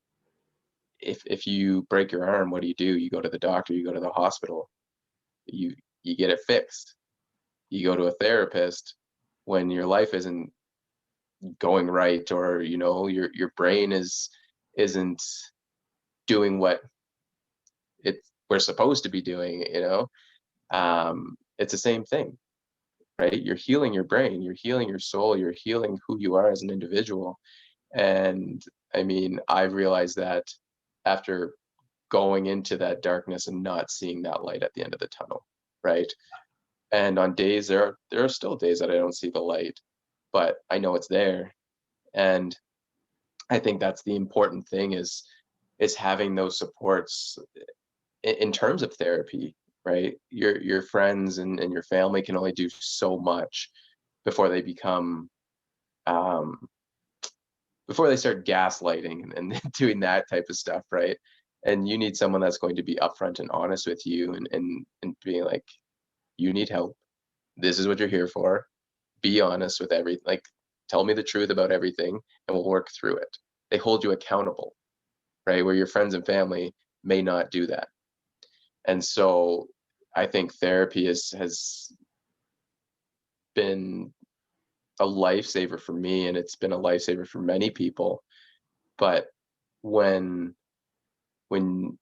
if you break your arm, what do? You go to the doctor, you go to the hospital, you you get it fixed. You go to a therapist when your life isn't going right, or your brain isn't doing what we're supposed to be doing. It's the same thing, right? You're healing your brain, you're healing your soul, you're healing who you are as an individual. And I mean, I've realized that after going into that darkness and not seeing that light at the end of the tunnel, right? And on days there are still days that I don't see the light, but I know it's there. And I think that's the important thing is having those supports in terms of therapy, right? Your friends and your family can only do so much before they become um, before they start gaslighting and doing that type of stuff, right? And you need someone that's going to be upfront and honest with you and being like, you need help. This is what you're here for. Be honest with everything. Like, tell me the truth about everything, and we'll work through it. They hold you accountable, right? Where your friends and family may not do that. And so I think therapy has been a lifesaver for me, and it's been a lifesaver for many people. But when when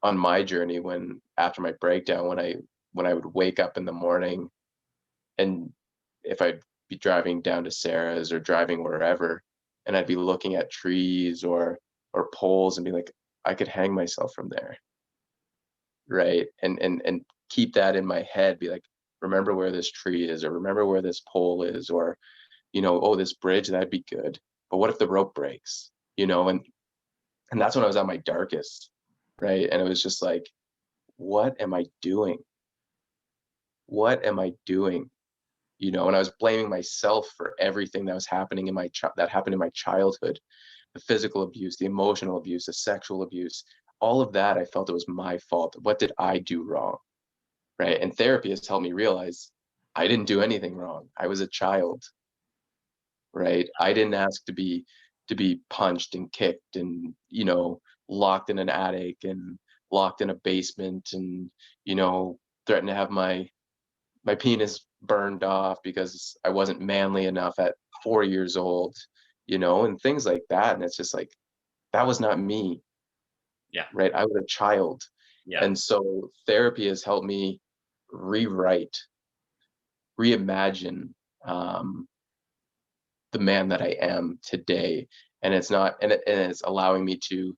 on my journey, when after my breakdown, when I would wake up in the morning, and if I'd be driving down to Sarah's or driving wherever, and I'd be looking at trees or poles and be like, I could hang myself from there, right? And keep that in my head, be like, remember where this tree is, or remember where this pole is, or oh, this bridge, that'd be good. But what if the rope breaks? And that's when I was at my darkest, right? And it was just like, what am I doing? What am I doing? And I was blaming myself for everything that was happening that happened in my childhood, the physical abuse, the emotional abuse, the sexual abuse, all of that. I felt it was my fault. What did I do wrong? Right? And therapy has helped me realize I didn't do anything wrong. I was a child, right? I didn't ask to be punched and kicked and locked in an attic and locked in a basement and threatened to have my penis burned off because I wasn't manly enough at 4 years old, and things like that. And it's just like, that was not me,
Yeah.
right? I was a child.
Yeah.
And so therapy has helped me rewrite, reimagine um, the man that I am today. And it's not, and it's allowing me to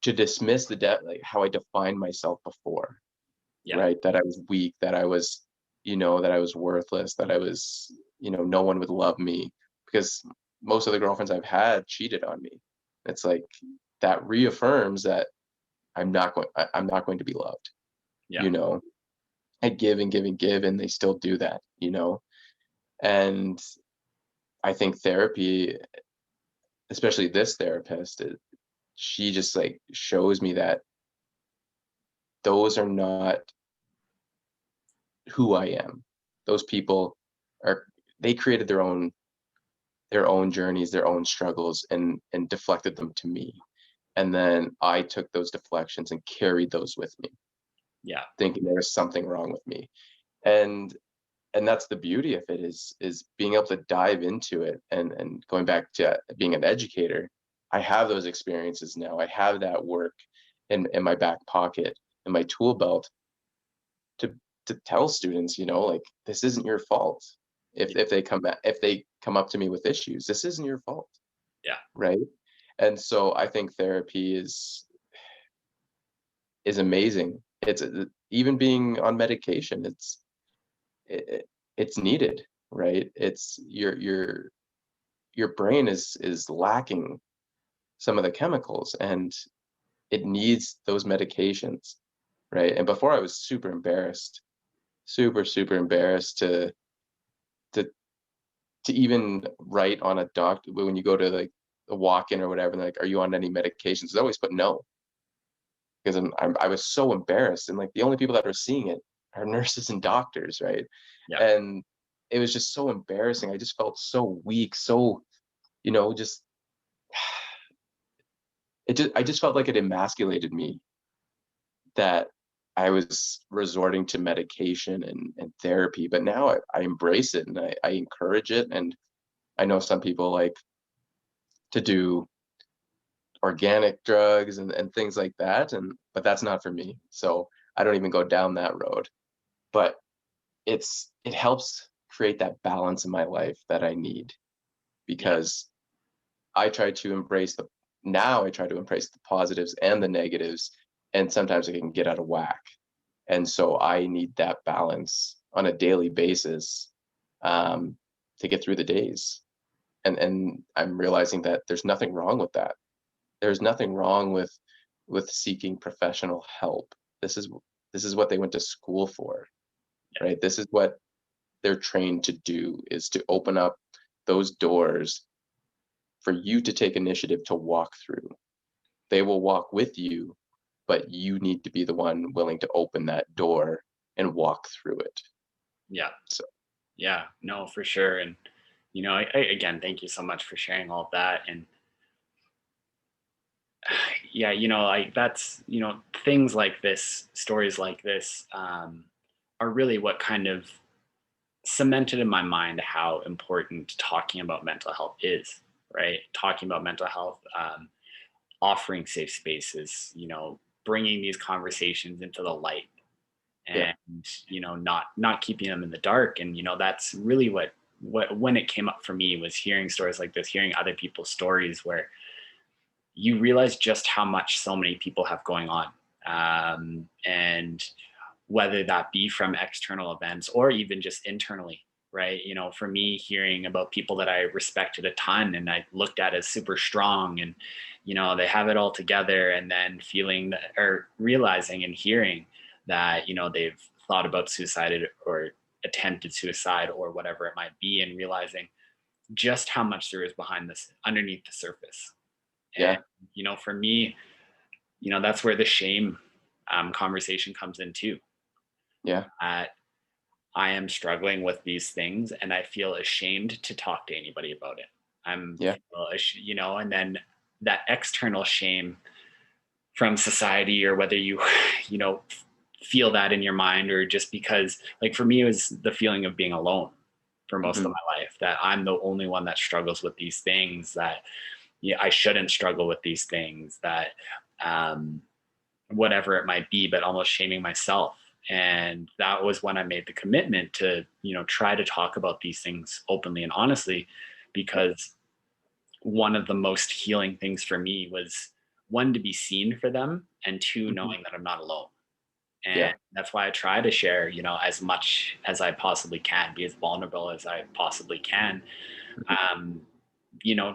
dismiss like how I defined myself before,
Yeah.
right? That I was weak, that I was worthless, that I was, no one would love me because most of the girlfriends I've had cheated on me. It's like that reaffirms that I'm not going to be loved,
Yeah.
you know. I give and give and give and they still do that, And I think therapy, especially this therapist, she just like shows me that those are not who I am. Those people are they created their own journeys, their own struggles, and deflected them to me. And then I took those deflections and carried those with me,
Yeah.
thinking there was something wrong with me. And and that's the beauty of it is being able to dive into it and going back to being an educator. I have those experiences now. I have that work in my back pocket, in my tool belt to to tell students, like this isn't your fault. If
Yeah.
if they come up to me with issues, this isn't your fault,
Yeah.
right? And so I think therapy is amazing. Even being on medication, it's needed, right? It's your brain is lacking some of the chemicals and it needs those medications, right? And before I was super embarrassed, super embarrassed to to even write on a doctor when you go to like a walk-in or whatever, and like, are you on any medications? I always put no because I was so embarrassed, and like the only people that are seeing it are nurses and doctors, right?
Yeah.
And it was just so embarrassing. I just felt so weak, so just I just felt like it emasculated me that I was resorting to medication and therapy. But now I embrace it and I encourage it. And I know some people like to do organic drugs and things like that. But that's not for me. So I don't even go down that road. But it helps create that balance in my life that I need
Yeah.
because I try to embrace the now I try to embrace the positives and the negatives and sometimes it can get out of whack. And so I need that balance on a daily basis, um, to get through the days. And I'm realizing that there's nothing wrong with that. There's nothing wrong with seeking professional help. This is what they went to school for,
Yeah.
right? This is what they're trained to do, is to open up those doors for you to take initiative to walk through. They will walk with you, but you need to be the one willing to open that door and walk through it.
Yeah.
So
Yeah. No, for sure. And, again, thank you so much for sharing all of that. And yeah, like that's, things like this, stories like this, are really what kind of cemented in my mind how important talking about mental health is, right? Talking about mental health, offering safe spaces, bringing these conversations into the light,
yeah,
and not keeping them in the dark. And that's really what when it came up for me was hearing stories like this, hearing other people's stories where you realize just how much so many people have going on, and whether that be from external events or even just internally, right? For me, hearing about people that I respected a ton and I looked at as super strong, and they have it all together, and then feeling that, or realizing and hearing that they've thought about suicide or attempted suicide or whatever it might be, and realizing just how much there is behind this, underneath the surface. And
yeah,
for me, that's where the shame, conversation comes in too.
yeah,
uh, I am struggling with these things and I feel ashamed to talk to anybody about it.
yeah,
And then that external shame from society, or whether you, you know, feel that in your mind, or just because, like, for me, it was the feeling of being alone for most of
mhm,
my life, that I'm the only one that struggles with these things, that yeah, I shouldn't struggle with these things, that, um, whatever it might be, but almost shaming myself. And that was when I made the commitment to, try to talk about these things openly and honestly,
yeah,
because one of the most healing things for me was, one, to be seen for them, and two,
mhm,
knowing that I'm not alone.
yeah,
And that's why I try to share, as much as I possibly can, be as vulnerable as I possibly can,
mhm,
um,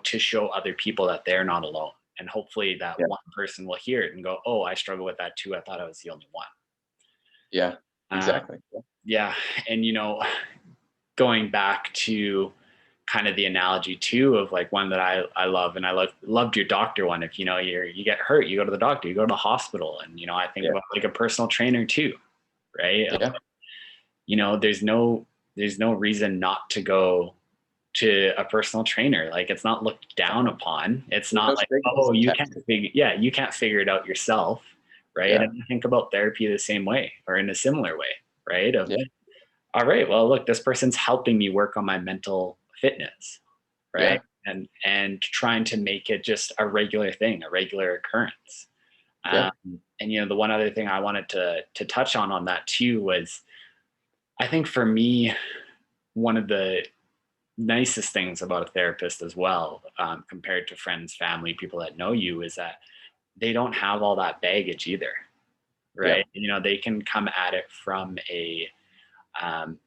to show other people that they're not alone. And hopefully that
yeah,
one person will hear it and go, oh, I struggle with that too. I thought I was the only one.
yeah,
Uh,
exactly. Yeah,
yeah. And, going back to kind of the analogy too of like one that I love, and loved your doctor one. If, you get hurt, you go to the doctor, you go to the hospital. And, I think
yeah,
about like a personal trainer too, right? Of,
yeah.
there's no reason not to go to a personal trainer. Like, it's not looked down
Uh-huh.
upon. It's
There's no
not like,
stigmas
oh,
attached to it.
you can't figure it out yourself. Right.
Yeah,
And I think about therapy the same way, or in a similar way, right? Of,
yeah,
all right, well, look, this person's helping me work on my mental fitness, right?
yeah,
And trying to make it just a regular thing, a regular occurrence.
yeah,
Um, and the one other thing I wanted to touch on that too was, I think for me, one of the nicest things about a therapist as well, compared to friends, family, people that know you, is that they don't have all that baggage either,
yeah,
right? They can come at it from a,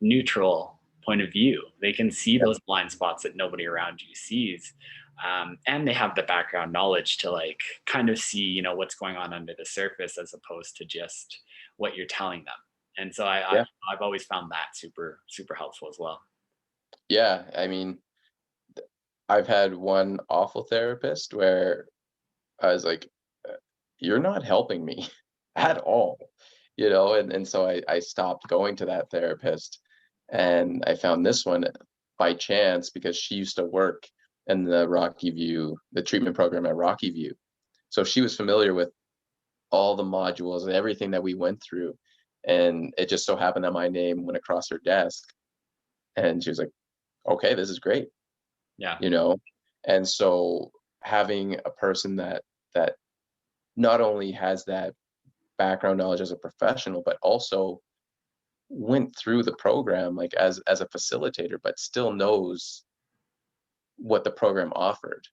neutral point of view. They can see
yeah,
those blind spots that nobody around you sees. And they have the background knowledge to like kind of see, what's going on under the surface, as opposed to just what you're telling them. And so
yeah,
I've always found that super, super helpful as well.
yeah. I mean, I've had one awful therapist where I was like, "You're not helping me at all," and so I stopped going to that therapist, and I found this one by chance because she used to work in the treatment program at Rocky View. So she was familiar with all the modules and everything that we went through, and it just so happened that my name went across her desk, and she was like, "Okay, this is great,"
Yeah.
you know? And so having a person that not only has that background knowledge as a professional, but also went through the program, like, as a facilitator, but still knows what the program offered,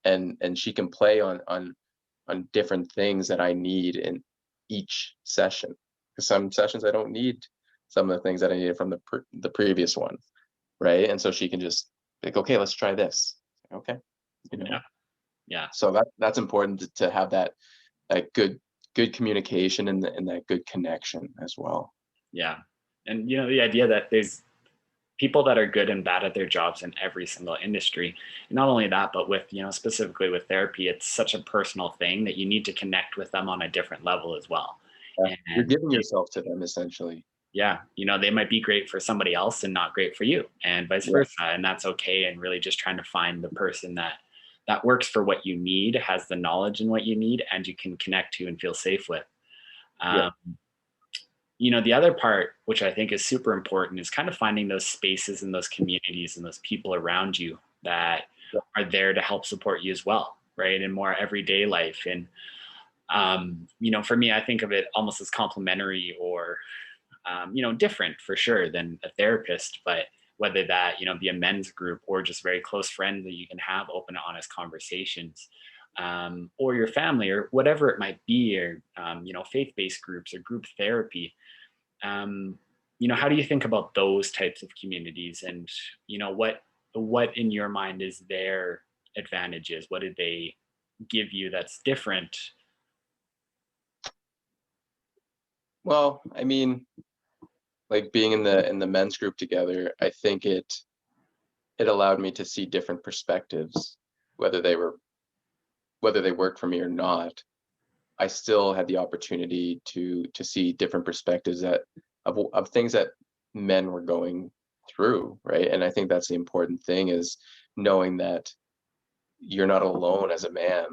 and she can play on on different things that I need in each session. Because some sessions I don't need some of the things that I needed from the previous one, right? And so she can just like, okay, let's try this. Okay, you
Yeah.
know.
Yeah.
So that's important to have that good communication and that good connection as well.
Yeah. And the idea that there's people that are good and bad at their jobs in every single industry. And not only that, but with, specifically with therapy, it's such a personal thing that you need to connect with them on a different level as well.
Yeah. You're
And
giving yourself to them essentially.
yeah, they might be great for somebody else and not great for you, and vice
Yeah,
versa. And that's okay. And really just trying to find the person that works for what you need, has the knowledge in what you need, and you can connect to and feel safe with.
yeah,
Um, the other part, which I think is super important, is kind of finding those spaces and those communities and those people around you that
yeah,
are there to help support you as well, right? In more everyday life. And, for me, I think of it almost as complementary or, different for sure than a therapist, but whether that, be a men's group or just very close friends that you can have open, honest conversations, or your family or whatever it might be, or, faith-based groups or group therapy. How do you think about those types of communities, and what in your mind is their advantages? What did they give you that's different?
well, I mean, like being in the men's group together, I think it allowed me to see different perspectives, whether they were whether they worked for me or not. I still had the opportunity to see different perspectives that of things that men were going through, right? And I think that's the important thing is knowing that you're not alone as a man,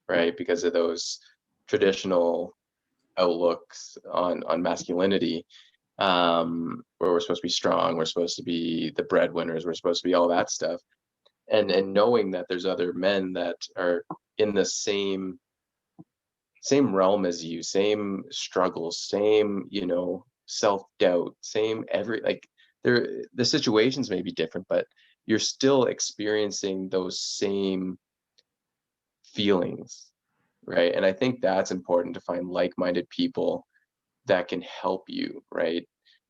right? Because of those traditional outlooks on masculinity, where we're supposed to be strong, we're supposed to be the breadwinners, we're supposed to be all that stuff, and knowing that there's other men that are in the same realm as you, same struggles, same, self-doubt, same every like the situations may be different, but you're still experiencing those same feelings, right? And I think that's important to find like-minded people that can help you, right?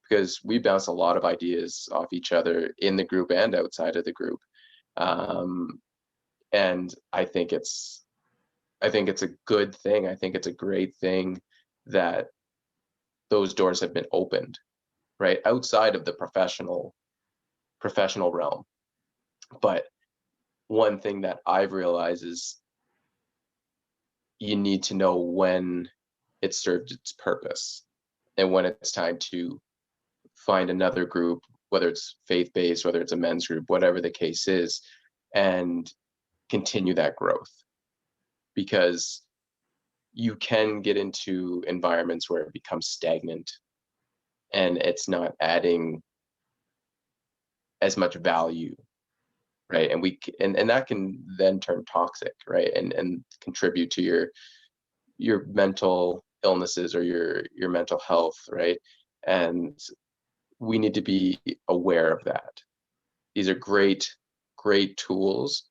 Because we bounce a lot of ideas off each other in the group and outside of the group. Um, and I think it's a good thing. I think it's a great thing that those doors have been opened, right? Outside of the professional realm. But one thing that I've realized is you need to know when it served its purpose and when it's time to find another group, whether it's faith-based, whether it's a men's group, whatever the case is, and continue that growth. Because you can get into environments where it becomes stagnant and it's not adding as much value, right? And that can then turn toxic, right? And contribute to your mental illnesses or your mental health, right? And we need to be aware of that. These are great tools,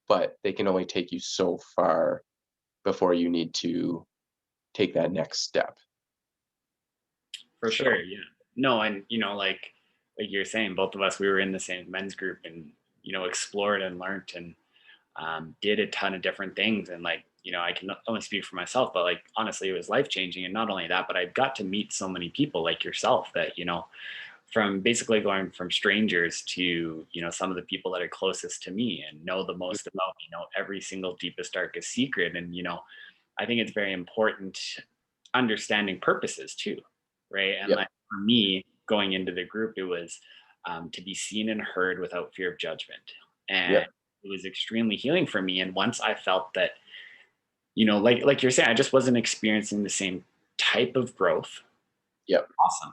but they can only take you so far before you need to take that next step.
For sure,
So,
yeah. No, and like you're saying, both of us, we were in the same men's group, and explored and learned and did a ton of different things. And like, I can only speak for myself, but like honestly, it was life changing. And not only that, but I got to meet so many people like yourself that from basically going from strangers to some of the people that are closest to me and know the most about me, know every single deepest darkest secret. And I think it's very important understanding purposes too, right? And
yep,
like for me, going into the group, it was to be seen and heard without fear of judgment, and
yep,
it was extremely healing for me. And once I felt that, like you're saying, I just wasn't experiencing the same type of growth.
yep,
Awesome,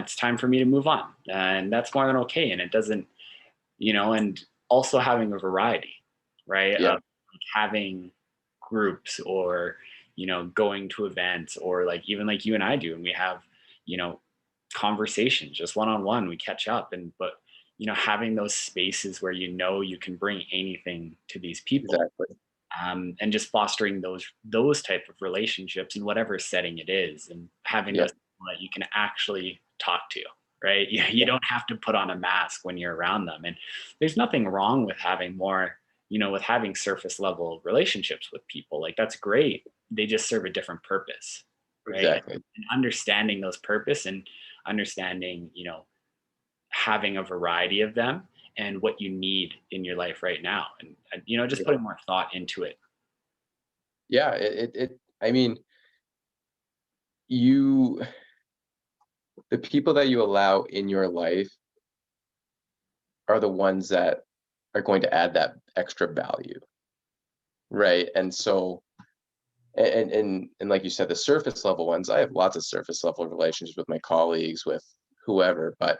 it's time for me to move on, and that's more than okay. And it doesn't, and also having a variety, right? Of
yep,
like having groups or, going to events or like even like you and I do. And we have, you know, conversations just one on one, we catch up. And, but, having those spaces where you can bring anything to these people,
exactly.
and just fostering those type of relationships in whatever setting it is, and having
Yeah,
those people that you can actually talk to, right? You
yeah,
don't have to put on a mask when you're around them, and there's nothing wrong with having more, with having surface level relationships with people. Like, that's great. They just serve a different purpose, right?
exactly.
And understanding those purpose, and understanding, having a variety of them, and what you need in your life right now, and just
Yeah,
putting more thought into it.
yeah. I mean, you, the people that you allow in your life are the ones that are going to add that extra value, right? And so, and like you said, the surface level ones, I have lots of surface level relationships with my colleagues, with whoever, but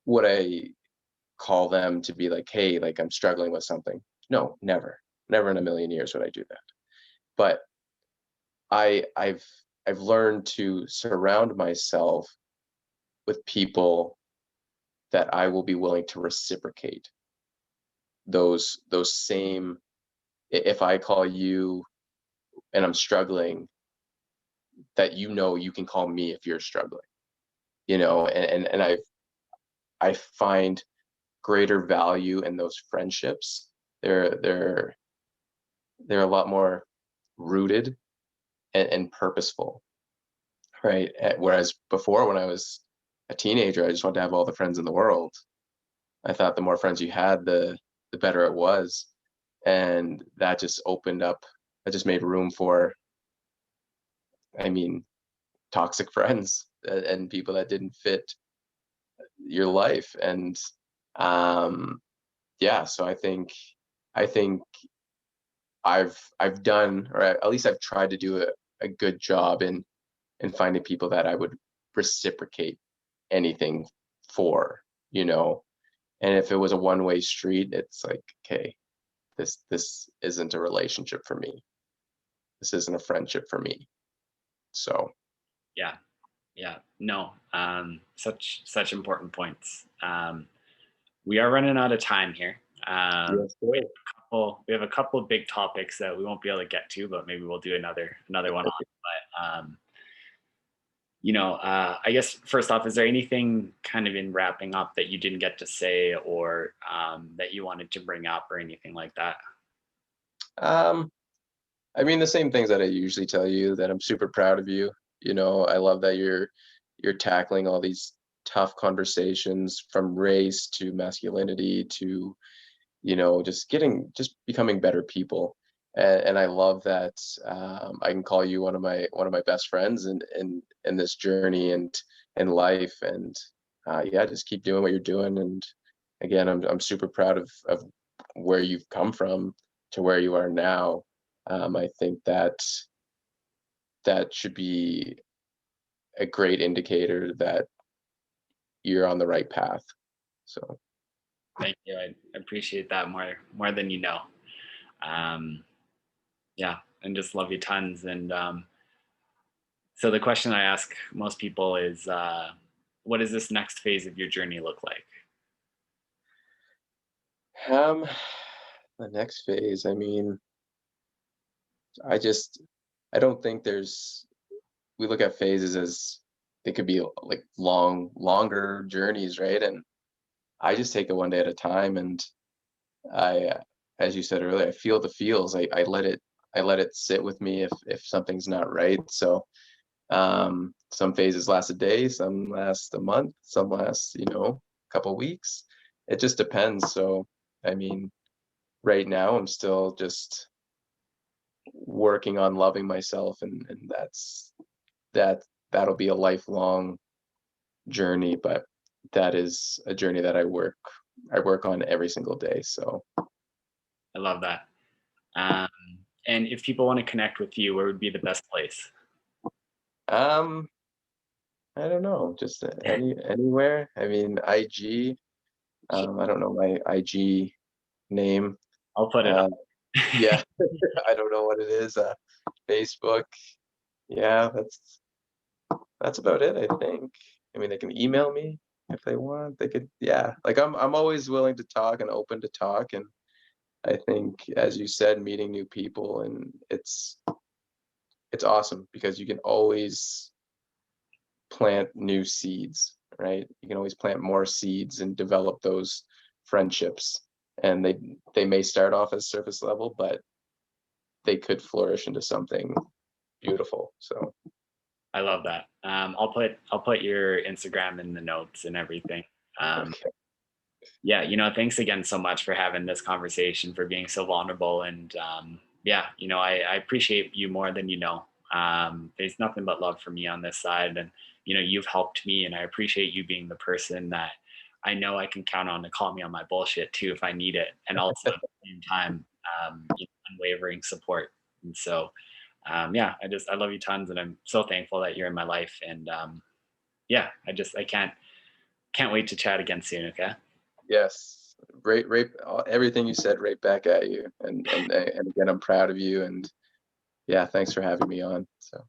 would I call them to be like, hey, like I'm struggling with something? No, never. Never in a million years would I do that. But I've learned to surround myself with people that I will be willing to reciprocate those same, if I call you and I'm struggling, that you can call me if you're struggling, and I find greater value in those friendships. They're they're a lot more rooted and purposeful, right? Whereas before, when I was a teenager, I just wanted to have all the friends in the world. I thought the more friends you had, the better it was, and that just opened up. That just made room for, I mean, toxic friends and people that didn't fit your life. And um, yeah, so I think I've done, or at least I've tried to do a good job in finding people that I would reciprocate anything for, you know. And if it was a one-way street, it's like, okay, this isn't a relationship for me. This isn't a friendship for me. So
Yeah, yeah, no, such important points. We are running out of time here.
yes,
We
sir.
have we have a couple of big topics that we won't be able to get to, but maybe we'll do another one on. But I guess first off, is there anything kind of in wrapping up that you didn't get to say, or that you wanted to bring up, or anything like that?
Um, I mean the same things that I usually tell you, that I'm super proud of you. I love that you're tackling all these tough conversations, from race to masculinity to, just becoming better people. And I love that, I can call you one of my best friends in this journey and in life. And yeah, just keep doing what you're doing. And again, I'm super proud of where you've come from to where you are now. I think that should be a great indicator that you're on the right path. So
Thank you. I appreciate that more than you know. Um, yeah, and just love you tons. And so the question I ask most people is, what does this next phase of your journey look like?
um the next phase, I mean, I just I don't think there's we look at phases as they could be like longer journeys, right? And I just take it one day at a time. And as you said earlier, I feel the feels. I let it sit with me if something's not right. So some phases last a day, some last a month, some last, a couple weeks. It just depends. So I mean, right now I'm still just working on loving myself, and that that'll be a lifelong journey. But that is a journey that I work on every single day. So
I love that. Um, and if people want to connect with you, where would be the best place?
um I don't know, just anywhere. I mean, IG. I don't know my IG name.
I'll put it
uh
up.
yeah. I don't know what it is. Facebook. Yeah, that's about it, I think. I mean, they can email me if they want. They could, yeah. Like I'm always willing to talk and open to talk. And I think, as you said, meeting new people, and it's awesome because you can always plant new seeds, right? You can always plant more seeds and develop those friendships. And they may start off as surface level, but they could flourish into something beautiful. So
I love that. I'll put your Instagram in the notes and everything. Um,
okay.
yeah, thanks again so much for having this conversation, for being so vulnerable, and yeah, I appreciate you more than you know. There's nothing but love for me on this side, and you've helped me, and I appreciate you being the person that I know I can count on to call me on my bullshit too if I need it, and also at the same time, unwavering support. And so, yeah, I love you tons, and I'm so thankful that you're in my life, and yeah, I can't wait to chat again soon. Okay.
Yes. Right, everything you said right back at you. And again, I'm proud of you. And yeah, thanks for having me on. So.